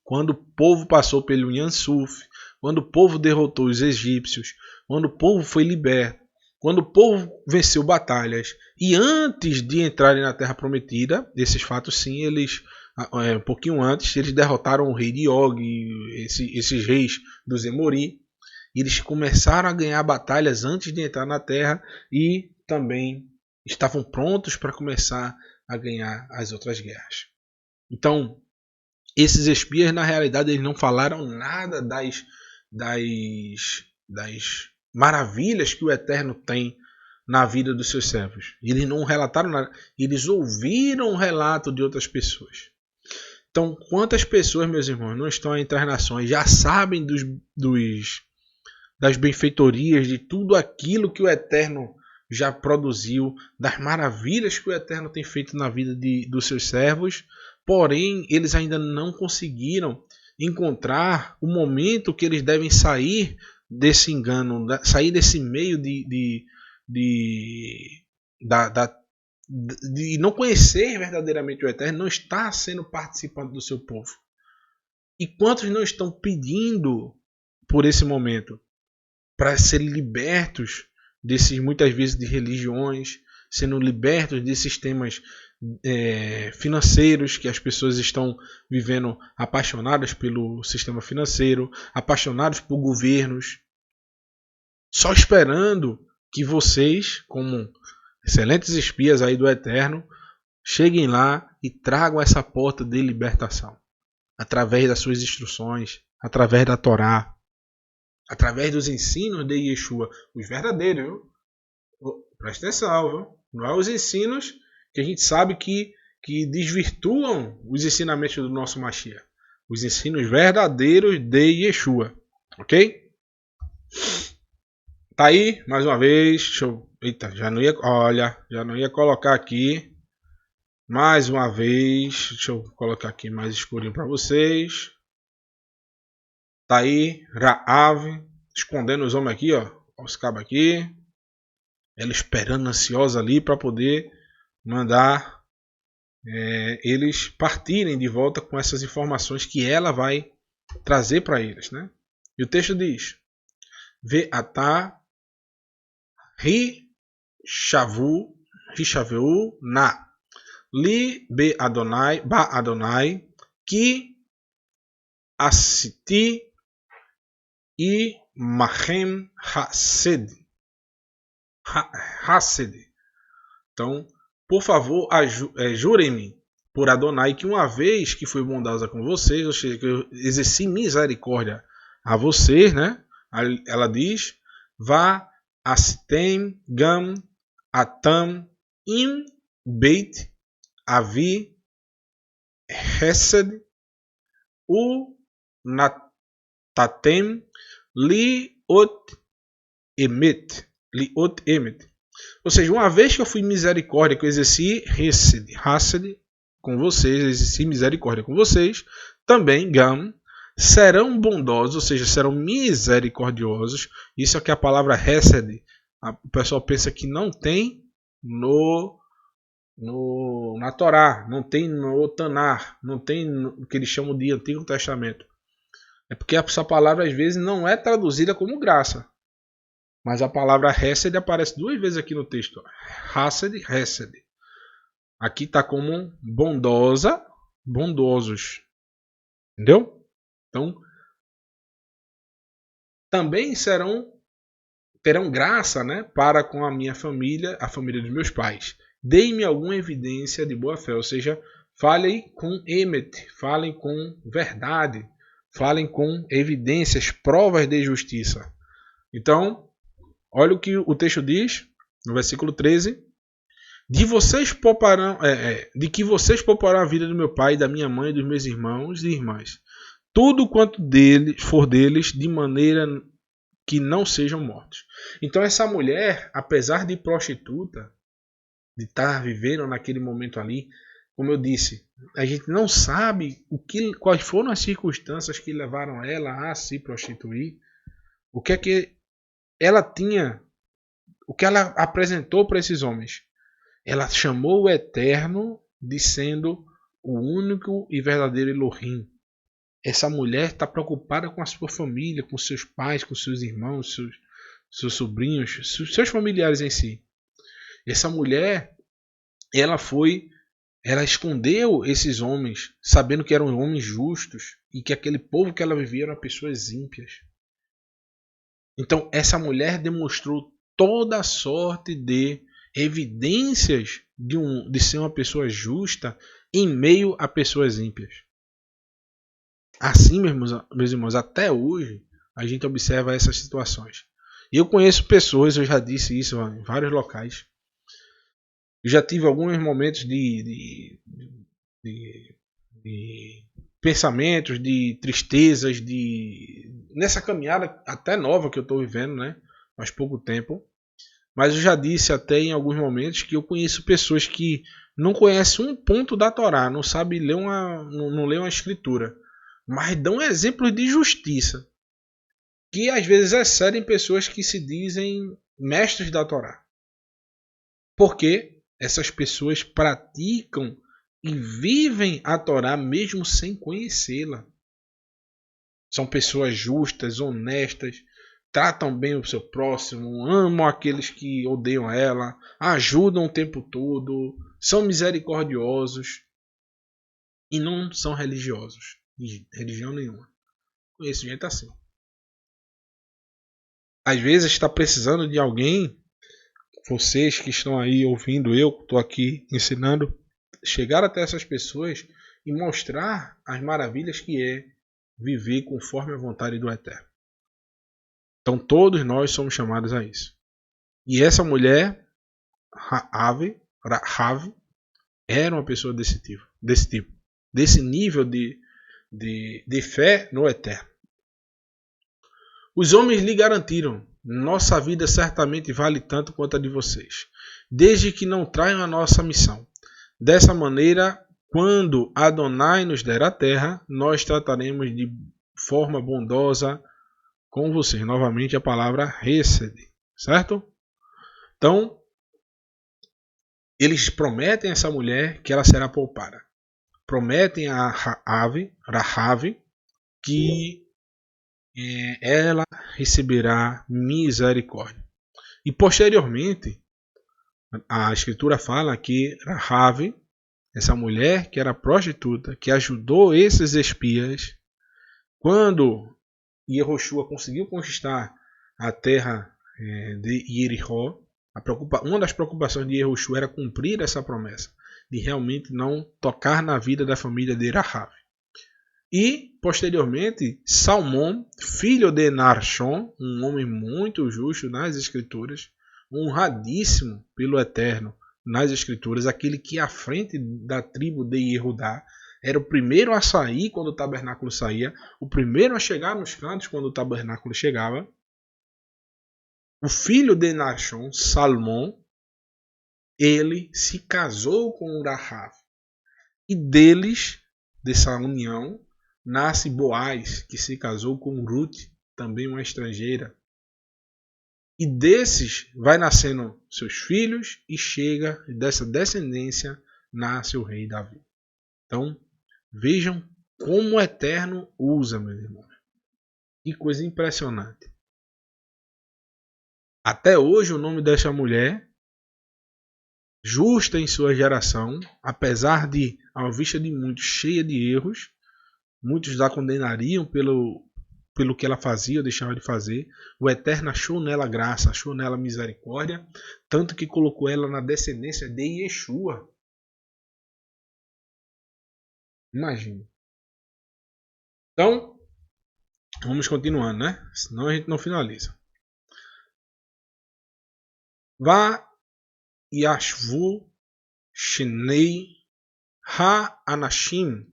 quando o povo passou pelo Yansuf, quando o povo derrotou os egípcios, quando o povo foi liberto, quando o povo venceu batalhas, e antes de entrarem na Terra Prometida, esses fatos sim, eles, um pouquinho antes, eles derrotaram o rei de Og, esses reis dos Emori, e eles começaram a ganhar batalhas antes de entrar na Terra e também estavam prontos para começar a ganhar as outras guerras. Então, esses espias, na realidade, eles não falaram nada das maravilhas que o Eterno tem na vida dos seus servos. Eles não relataram nada, eles ouviram o relato de outras pessoas. Então, quantas pessoas, meus irmãos, não estão entre as nações, já sabem das benfeitorias, de tudo aquilo que o Eterno já produziu, das maravilhas que o Eterno tem feito na vida dos seus servos, porém eles ainda não conseguiram encontrar o momento que eles devem sair desse engano, sair desse meio de não conhecer verdadeiramente o Eterno, não estar sendo participante do seu povo. E quantos não estão pedindo por esse momento para serem libertos desses, muitas vezes, de religiões, sendo libertos desses sistemas financeiros que as pessoas estão vivendo apaixonadas pelo sistema financeiro, apaixonados por governos, só esperando que vocês, como excelentes espias aí do Eterno, cheguem lá e tragam essa porta de libertação através das suas instruções, através da Torá, através dos ensinos de Yeshua, os verdadeiros, viu? Presta atenção, viu? Não é os ensinos que a gente sabe que desvirtuam os ensinamentos do nosso Mashiach. Os ensinos verdadeiros de Yeshua. Ok? Tá aí, mais uma vez. Eita, já não ia colocar aqui. Mais uma vez. Deixa eu colocar aqui mais escurinho para vocês. Tá aí, Raav, escondendo os homens aqui, ó. Os cabos aqui. Ela esperando ansiosa ali para poder mandar eles partirem de volta com essas informações que ela vai trazer para eles, né? E o texto diz: Ve'atá rishaveu na li be Adonai ki asiti e machem hased. Então, por favor, jurem-me por Adonai que uma vez que fui bondosa com vocês, ou seja, que eu exerci misericórdia a vocês, né? Ela diz, vá astem gam atam im beit avi hesed u natatem liot emet. Ou seja, uma vez que eu fui misericórdia, que eu exerci hesed com vocês, exerci misericórdia com vocês, também gam serão bondosos, ou seja, serão misericordiosos. Isso é que a palavra hesed, o pessoal pensa que não tem na Torá, não tem no Tanar, não tem no que eles chamam de Antigo Testamento. É porque essa palavra às vezes não é traduzida como graça. Mas a palavra hesed aparece 2 vezes aqui no texto. Hesed. Aqui está como bondosa, bondosos. Entendeu? Então, também terão graça, né, para com a minha família, a família dos meus pais. Deem-me alguma evidência de boa fé, ou seja, falem com emet, falem com verdade, falem com evidências, provas de justiça. Então, olha o que o texto diz, no versículo 13. De que vocês pouparão a vida do meu pai, da minha mãe, dos meus irmãos e irmãs. Tudo quanto for deles, de maneira que não sejam mortos. Então essa mulher, apesar de prostituta, de estar vivendo naquele momento ali, como eu disse, a gente não sabe quais foram as circunstâncias que levaram ela a se prostituir, o que é que ela tinha, o que ela apresentou para esses homens. Ela chamou o Eterno de sendo o único e verdadeiro Elohim. Essa mulher está preocupada com a sua família, com seus pais, com seus irmãos, seus sobrinhos, seus familiares em si. Essa mulher, ela escondeu esses homens, sabendo que eram homens justos e que aquele povo que ela vivia eram pessoas ímpias. Então, essa mulher demonstrou toda a sorte de evidências de ser uma pessoa justa em meio a pessoas ímpias. Assim, meus irmãos, até hoje a gente observa essas situações. E eu conheço pessoas, eu já disse isso em vários locais. Eu já tive alguns momentos de pensamentos, de tristezas, nessa caminhada até nova que eu estou vivendo, né? Faz pouco tempo. Mas eu já disse até em alguns momentos que eu conheço pessoas que não conhecem um ponto da Torá, não sabem ler não lê uma escritura, mas dão exemplos de justiça, que às vezes excedem pessoas que se dizem mestres da Torá. Porque essas pessoas praticam e vivem a Torá mesmo sem conhecê-la. São pessoas justas, honestas, tratam bem o seu próximo, amam aqueles que odeiam ela, ajudam o tempo todo, são misericordiosos e não são religiosos, de religião nenhuma. Conheço gente assim. Às vezes está precisando de alguém, vocês que estão aí ouvindo, eu estou aqui ensinando, chegar até essas pessoas e mostrar as maravilhas que é viver conforme a vontade do Eterno. Então todos nós somos chamados a isso. E essa mulher, Rahav, era uma pessoa desse tipo, desse nível de fé no Eterno. Os homens lhe garantiram: nossa vida certamente vale tanto quanto a de vocês, desde que não traiam a nossa missão. Dessa maneira, quando Adonai nos der a terra, nós trataremos de forma bondosa com vocês. Novamente a palavra hesed, certo? Então, eles prometem a essa mulher que ela será poupada. Prometem a Rahav que ela receberá misericórdia. E posteriormente, a escritura fala que Rahav, essa mulher que era prostituta, que ajudou esses espias, quando Yehoshua conseguiu conquistar a terra de Jericó, Uma das preocupações de Yehoshua era cumprir essa promessa, de realmente não tocar na vida da família de Rahav. E, posteriormente, Salmão, filho de Narshon, um homem muito justo nas Escrituras, honradíssimo pelo Eterno nas Escrituras, aquele que à frente da tribo de Yehudá era o primeiro a sair quando o tabernáculo saía, o primeiro a chegar nos cantos quando o tabernáculo chegava. O filho de Narshon, Salmão, ele se casou com Rahav. E dessa união, nasce Boaz, que se casou com Ruth, também uma estrangeira. E desses vai nascendo seus filhos e chega, dessa descendência, nasce o rei Davi. Então, vejam como o Eterno usa, meus irmãos. Que coisa impressionante. Até hoje o nome dessa mulher, justa em sua geração, apesar de, à vista de muitos, cheia de erros, muitos a condenariam pelo que ela fazia ou deixava de fazer. O Eterno achou nela graça, achou nela misericórdia, tanto que colocou ela na descendência de Yeshua. Imagina. Então, vamos continuando, né? Senão a gente não finaliza. Vá Yashvu Shnei Ha-Anashim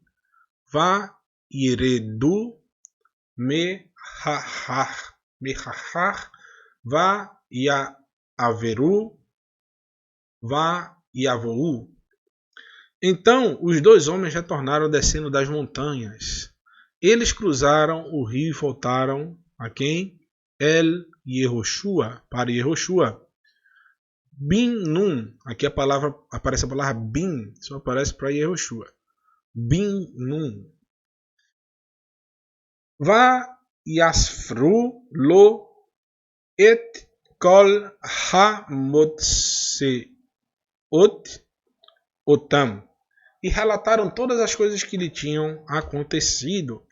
Vá Yeredu Mehahar Vá Yaveru Vá Yavou. Então os dois homens retornaram descendo das montanhas. Eles cruzaram o rio e voltaram a quem? El Yehoshua, para Yehoshua. Bin Nun, aqui aparece a palavra Bin, só aparece para Yehoshua. Bin Nun. Va Yasfru Lo Et Kol Ha-Motseot Otam. E relataram todas as coisas que lhe tinham acontecido.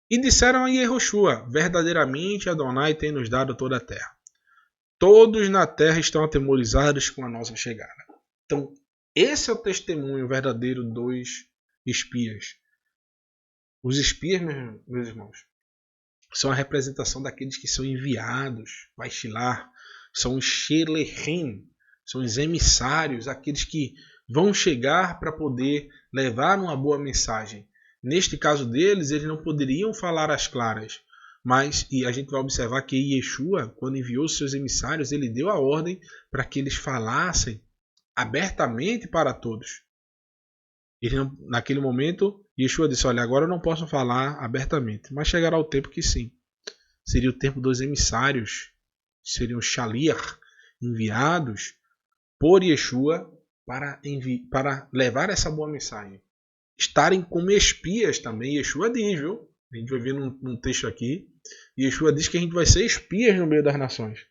E disseram a Yehoshua: verdadeiramente Adonai tem nos dado toda a terra. Todos na terra estão atemorizados com a nossa chegada. Então, esse é o testemunho verdadeiro dos espias. Os espias, meus irmãos, são a representação daqueles que são enviados, Vaishilar, são os Shelechim, são os emissários, aqueles que vão chegar para poder levar uma boa mensagem. Neste caso deles, eles não poderiam falar às claras, mas e a gente vai observar que Yeshua, quando enviou seus emissários, ele deu a ordem para que eles falassem abertamente para todos. Naquele momento, Yeshua disse: olha, agora eu não posso falar abertamente, mas chegará o tempo que sim. Seria o tempo dos emissários, seriam Shaliach, enviados por Yeshua para levar essa boa mensagem. Estarem como espias também, Yeshua diz, viu? A gente vai ver num texto aqui, Yeshua diz que a gente vai ser espias no meio das nações.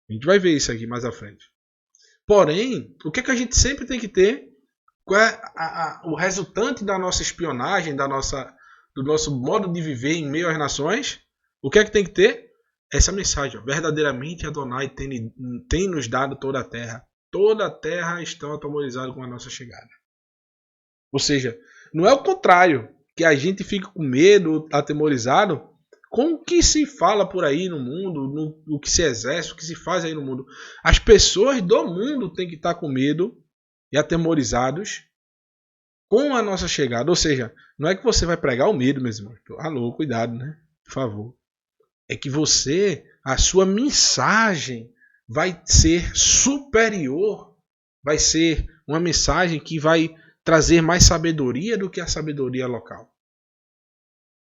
A gente vai ver isso aqui mais à frente. Porém, o que a gente sempre tem que ter? Qual é o resultante da nossa espionagem, do nosso modo de viver em meio às nações? O que é que tem que ter? Essa mensagem. Ó, verdadeiramente Adonai tem nos dado toda a terra. Toda a terra está atemorizada com a nossa chegada. Ou seja, não é o contrário, que a gente fica com medo, atemorizado com o que se fala por aí no mundo, no que se exerce, o que se faz aí no mundo. As pessoas do mundo têm que estar com medo e atemorizados com a nossa chegada. Ou seja, não é que você vai pregar o medo, meus irmãos. Alô, cuidado, né? Por favor. É que a sua mensagem vai ser superior, vai ser uma mensagem que vai trazer mais sabedoria do que a sabedoria local.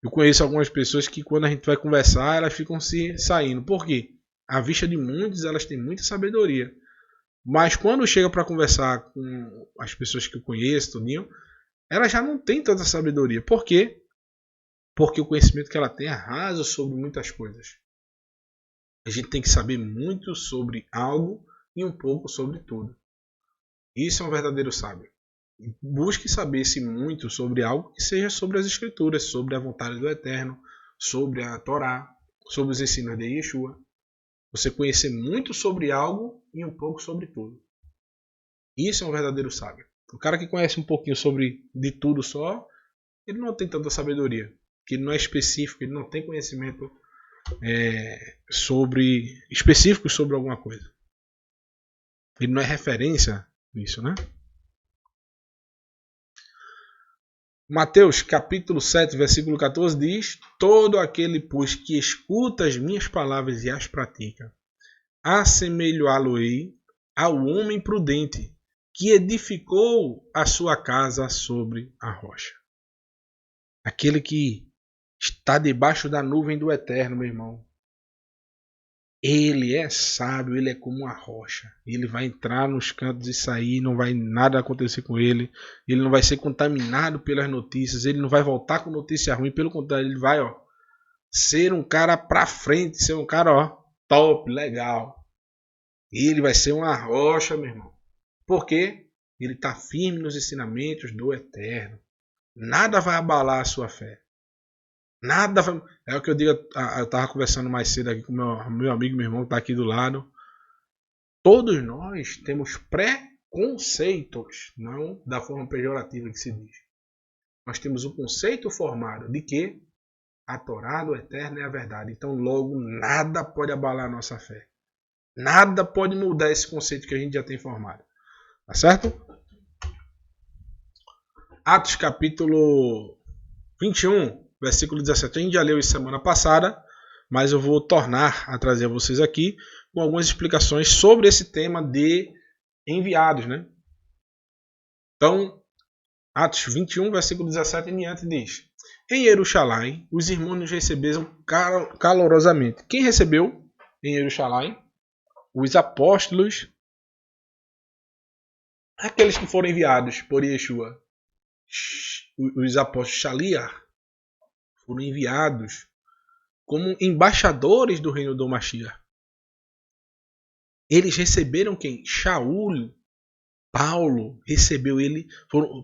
Eu conheço algumas pessoas que quando a gente vai conversar, elas ficam se saindo. Por quê? À vista de muitos, elas têm muita sabedoria. Mas quando chega para conversar com as pessoas que eu conheço, tudinho, ela já não tem tanta sabedoria. Por quê? Porque o conhecimento que ela tem é raso sobre muitas coisas. A gente tem que saber muito sobre algo e um pouco sobre tudo. Isso é um verdadeiro sábio. Busque saber-se muito sobre algo que seja sobre as Escrituras, sobre a vontade do Eterno, sobre a Torá, sobre os ensinos de Yeshua. Você conhecer muito sobre algo e um pouco sobre tudo. Isso é um verdadeiro sábio. O cara que conhece um pouquinho de tudo só, ele não tem tanta sabedoria. Que ele não é específico, ele não tem conhecimento específico sobre alguma coisa. Ele não é referência nisso, né? Mateus capítulo 7, versículo 14 diz: todo aquele, pois, que escuta as minhas palavras e as pratica, assemelhá-lo-ei ao homem prudente, que edificou a sua casa sobre a rocha. Aquele que está debaixo da nuvem do eterno, meu irmão. Ele é sábio, ele é como uma rocha. Ele vai entrar nos cantos e sair, não vai nada acontecer com ele. Ele não vai ser contaminado pelas notícias, ele não vai voltar com notícia ruim, pelo contrário, ele vai, ser um cara pra frente, ser um cara, top, legal. Ele vai ser uma rocha, meu irmão. Por quê? Ele está firme nos ensinamentos do eterno. Nada vai abalar a sua fé. Nada vai... É o que eu digo. Eu estava conversando mais cedo aqui com meu amigo, meu irmão que está aqui do lado. Todos nós temos preconceitos, não da forma pejorativa que se diz. Nós temos um conceito formado de que a Torá do eterno é a verdade. Então, logo, nada pode abalar a nossa fé. Nada pode mudar esse conceito que a gente já tem formado. Tá certo? Atos capítulo 21. Versículo 17, a gente já leu isso semana passada, mas eu vou tornar a trazer a vocês aqui com algumas explicações sobre esse tema de enviados, né? Então, Atos 21, versículo 17 em diante diz: em Jerusalém, os irmãos nos receberam calorosamente. Quem recebeu em Jerusalém? Os apóstolos, aqueles que foram enviados por Yeshua, os apóstolos Shaliach, foram enviados como embaixadores do reino do Mashiach. Eles receberam quem? Shaul. Paulo recebeu ele.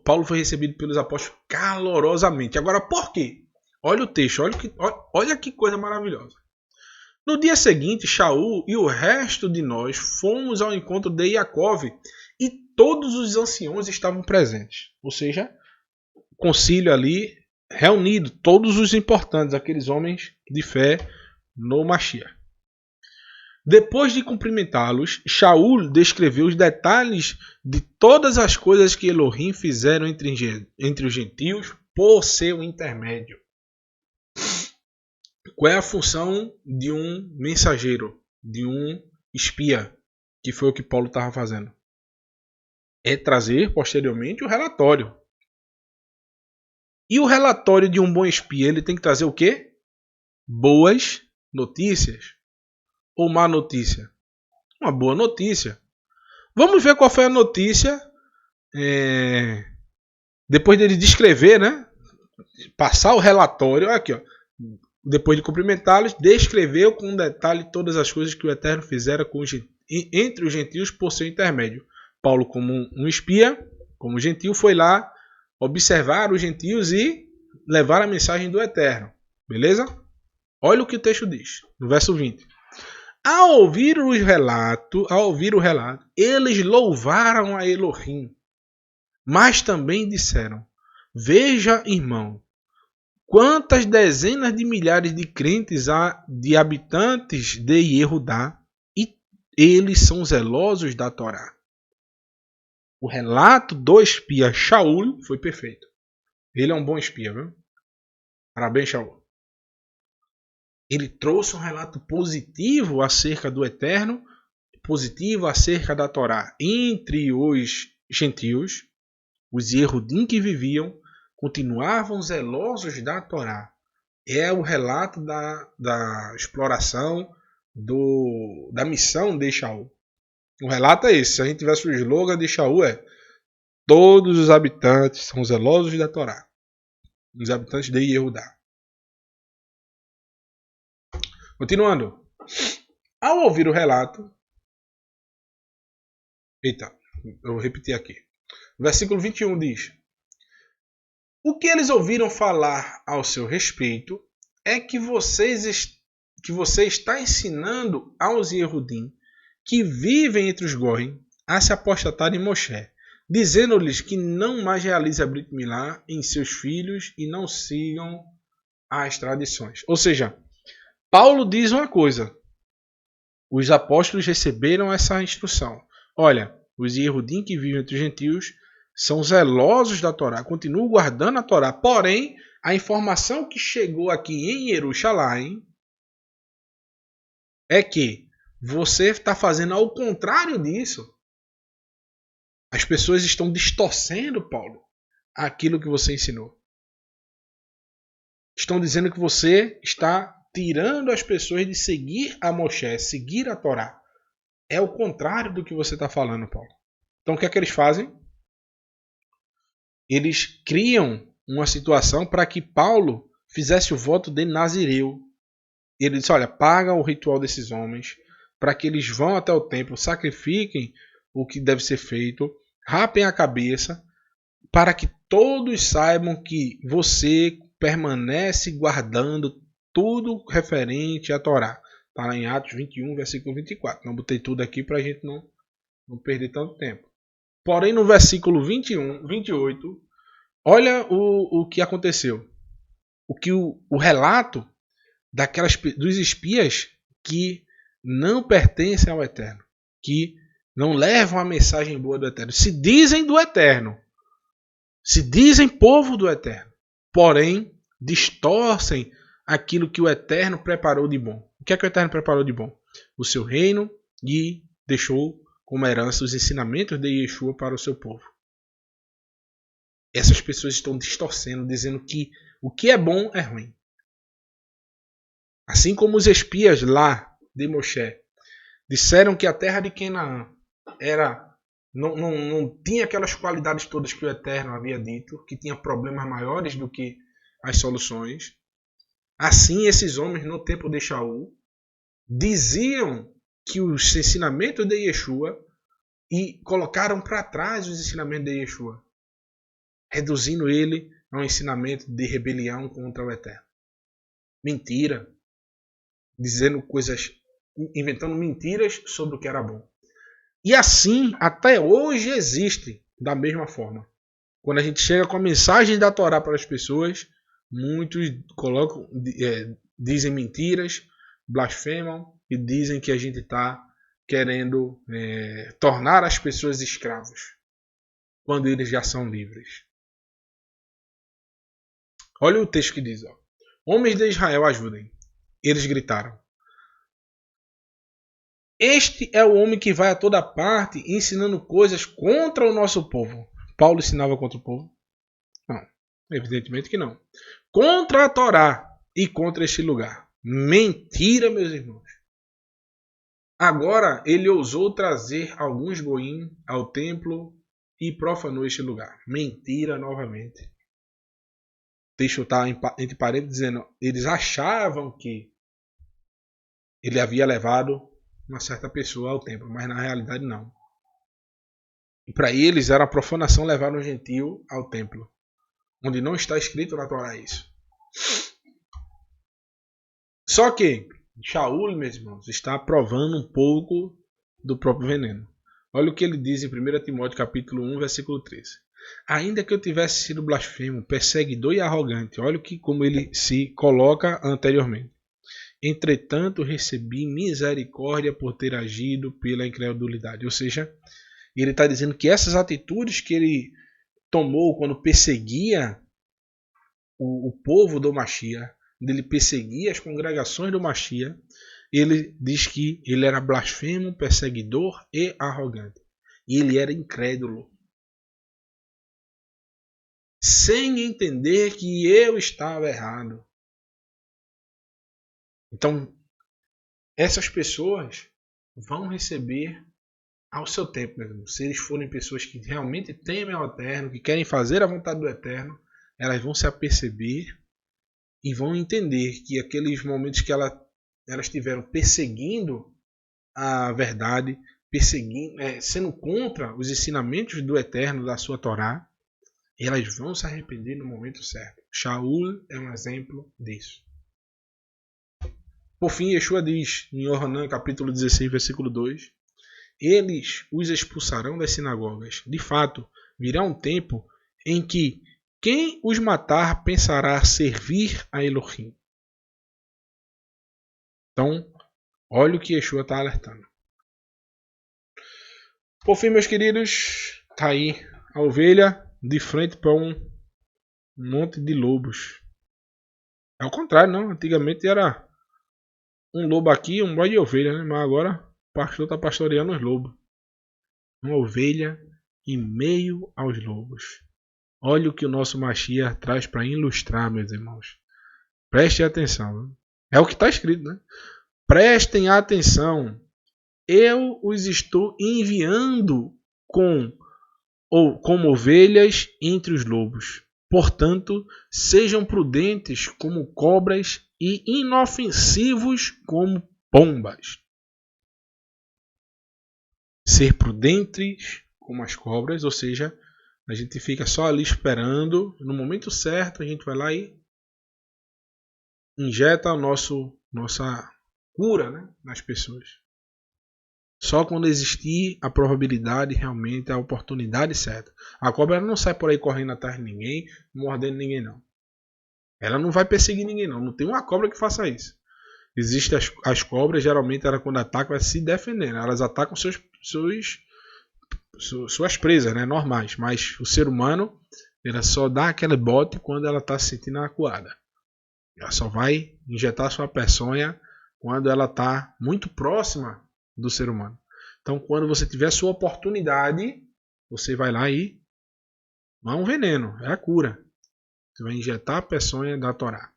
Paulo foi recebido pelos apóstolos calorosamente. Agora, por quê? Olha o texto, olha que coisa maravilhosa. No dia seguinte, Shaul e o resto de nós fomos ao encontro de Iacove e todos os anciãos estavam presentes. Ou seja, o concílio ali reunido, todos os importantes, aqueles homens de fé no Mashiach. Depois de cumprimentá-los, Shaul descreveu os detalhes de todas as coisas que Elohim fizeram entre os gentios por seu intermédio. Qual é a função de um mensageiro, de um espia, que foi o que Paulo estava fazendo? É trazer posteriormente o relatório. E o relatório de um bom espia, ele tem que trazer o quê? Boas notícias. Ou má notícia? Uma boa notícia. Vamos ver qual foi a notícia. Depois dele descrever, né? Passar o relatório. Aqui, depois de cumprimentá-los, descreveu com detalhe todas as coisas que o Eterno fizera entre os gentios por seu intermédio. Paulo, como um espia, como gentil, foi lá observar os gentios e levar a mensagem do Eterno. Beleza? Olha o que o texto diz, no verso 20. Ao ouvir o relato, eles louvaram a Elohim, mas também disseram: veja, irmão, quantas dezenas de milhares de crentes há de habitantes de Yehudá, e eles são zelosos da Torá. O relato do espia Shaul foi perfeito. Ele é um bom espia, viu? Parabéns, Shaul. Ele trouxe um relato positivo acerca do Eterno, positivo acerca da Torá. Entre os gentios, os Yehudim que viviam, continuavam zelosos da Torá. É o relato da exploração, da missão de Shaul. O relato é esse. Se a gente tivesse o slogan de Shaul todos os habitantes são zelosos da Torá. Os habitantes de Yehudá. Continuando. Ao ouvir o relato... Eita, eu vou repetir aqui. O versículo 21 diz: o que eles ouviram falar ao seu respeito é que vocês que você está ensinando aos Yehudim que vivem entre os Goim a se apostatar em Moshe, dizendo-lhes que não mais realize a Brit Milá em seus filhos e não sigam as tradições. Ou seja, Paulo diz uma coisa: os apóstolos receberam essa instrução. Olha, os Yehudim que vivem entre os gentios são zelosos da Torá, continuam guardando a Torá. Porém, a informação que chegou aqui em Jerusalém é que você está fazendo ao contrário disso. As pessoas estão distorcendo, Paulo, aquilo que você ensinou. Estão dizendo que você está tirando as pessoas de seguir a Moshe, seguir a Torá. É o contrário do que você está falando, Paulo. Então o que é que eles fazem? Eles criam uma situação para que Paulo fizesse o voto de Nazireu. Ele disse, olha, paga o ritual desses homens para que eles vão até o templo, sacrifiquem o que deve ser feito, rapem a cabeça, para que todos saibam que você permanece guardando tudo referente à Torá. Está lá em Atos 21, versículo 24. Não botei tudo aqui para a gente não perder tanto tempo. Porém, no versículo 28, olha o que aconteceu. O relato dos espias que não pertencem ao Eterno, que não levam a mensagem boa do Eterno, se dizem do Eterno, se dizem povo do Eterno, porém distorcem aquilo que o Eterno preparou de bom. O que é que o Eterno preparou de bom? O seu reino, e deixou como herança os ensinamentos de Yeshua para o seu povo. Essas pessoas estão distorcendo, dizendo que o que é bom é ruim. Assim como os espias lá de Moshe disseram que a terra de Canaã não tinha aquelas qualidades todas que o Eterno havia dito, que tinha problemas maiores do que as soluções. Assim, esses homens, no tempo de Shaul, diziam que os ensinamentos de Yeshua e colocaram para trás os ensinamentos de Yeshua, reduzindo ele a um ensinamento de rebelião contra o Eterno. Mentira. Dizendo coisas, inventando mentiras sobre o que era bom. E assim, até hoje existe da mesma forma. Quando a gente chega com a mensagem da Torá para as pessoas, muitos dizem mentiras, blasfemam e dizem que a gente está querendo tornar as pessoas escravos, quando eles já são livres. Olha o texto que diz, ó. Homens de Israel, ajudem. Eles gritaram. Este é o homem que vai a toda parte ensinando coisas contra o nosso povo. Paulo ensinava contra o povo? Não, evidentemente que não. Contra a Torá e contra este lugar. Mentira, meus irmãos. Agora ele ousou trazer alguns goim ao templo e profanou este lugar. Mentira novamente. O texto está entre parênteses dizendo, eles achavam que ele havia levado uma certa pessoa ao templo, mas na realidade não. E para eles era a profanação levar um gentio ao templo, onde não está escrito na Torá isso. Só que Shaul, meus irmãos, está provando um pouco do próprio veneno. Olha o que ele diz em 1 Timóteo capítulo 1, versículo 13. Ainda que eu tivesse sido blasfemo, perseguidor e arrogante, olha como ele se coloca anteriormente. Entretanto, recebi misericórdia por ter agido pela incredulidade. Ou seja, ele está dizendo que essas atitudes que ele tomou quando perseguia o povo do Mashiach, quando ele perseguia as congregações do Mashiach, ele diz que ele era blasfemo, perseguidor e arrogante. E ele era incrédulo. Sem entender que eu estava errado. Então, essas pessoas vão receber ao seu tempo, meu irmão. Se eles forem pessoas que realmente temem ao Eterno, que querem fazer a vontade do Eterno, elas vão se aperceber e vão entender que aqueles momentos que elas estiveram perseguindo a verdade, sendo contra os ensinamentos do Eterno, da sua Torá, elas vão se arrepender no momento certo. Shaul é um exemplo disso. Por fim, Yeshua diz em Yohanan capítulo 16, versículo 2: eles os expulsarão das sinagogas. De fato, virá um tempo em que quem os matar pensará servir a Elohim. Então, olha o que Yeshua está alertando. Por fim, meus queridos, está aí a ovelha de frente para um monte de lobos. É o contrário, não. Antigamente era um lobo aqui, um bode de ovelha, né? Mas agora o pastor está pastoreando os lobos. Uma ovelha em meio aos lobos. Olha o que o nosso Mashiach traz para ilustrar, meus irmãos. Prestem atenção. Né? É o que está escrito, né? Prestem atenção. Eu os estou enviando como ovelhas entre os lobos. Portanto, sejam prudentes como cobras e inofensivos como pombas. Ser prudentes como as cobras, ou seja, a gente fica só ali esperando, no momento certo a gente vai lá e injeta a nossa cura, né, nas pessoas. Só quando existir a probabilidade, realmente, a oportunidade certa. A cobra não sai por aí correndo atrás de ninguém, mordendo ninguém, não. Ela não vai perseguir ninguém, não. Não tem uma cobra que faça isso. Existem as cobras, geralmente, ela quando atacam, vai se defendendo. Elas atacam suas presas, né, normais. Mas o ser humano, ela só dá aquele bote quando ela está se sentindo acuada. Ela só vai injetar sua peçonha quando ela está muito próxima do ser humano. Então, quando você tiver sua oportunidade, você vai lá e não é um veneno, é a cura. Você vai injetar a peçonha da Torá.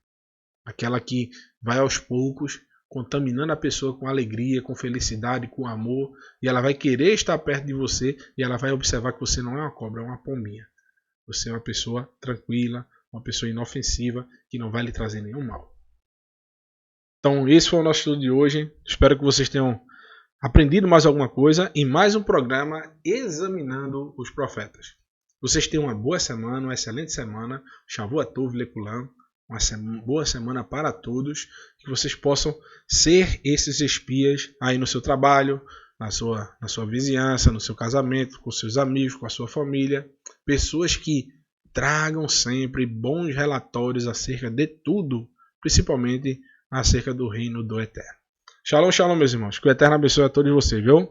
Aquela que vai aos poucos contaminando a pessoa com alegria, com felicidade, com amor, e ela vai querer estar perto de você e ela vai observar que você não é uma cobra, é uma pombinha. Você é uma pessoa tranquila, uma pessoa inofensiva, que não vai lhe trazer nenhum mal. Então, esse foi o nosso estudo de hoje. Espero que vocês tenham aprendido mais alguma coisa em mais um programa Examinando os Profetas. Vocês tenham uma boa semana, uma excelente semana. Shavu Tov Lekulam. Uma boa semana para todos. Que vocês possam ser esses espias aí no seu trabalho, na sua vizinhança, no seu casamento, com seus amigos, com a sua família. Pessoas que tragam sempre bons relatórios acerca de tudo, principalmente acerca do reino do Eterno. Shalom, shalom, meus irmãos. Que o Eterno abençoe a todos vocês, viu?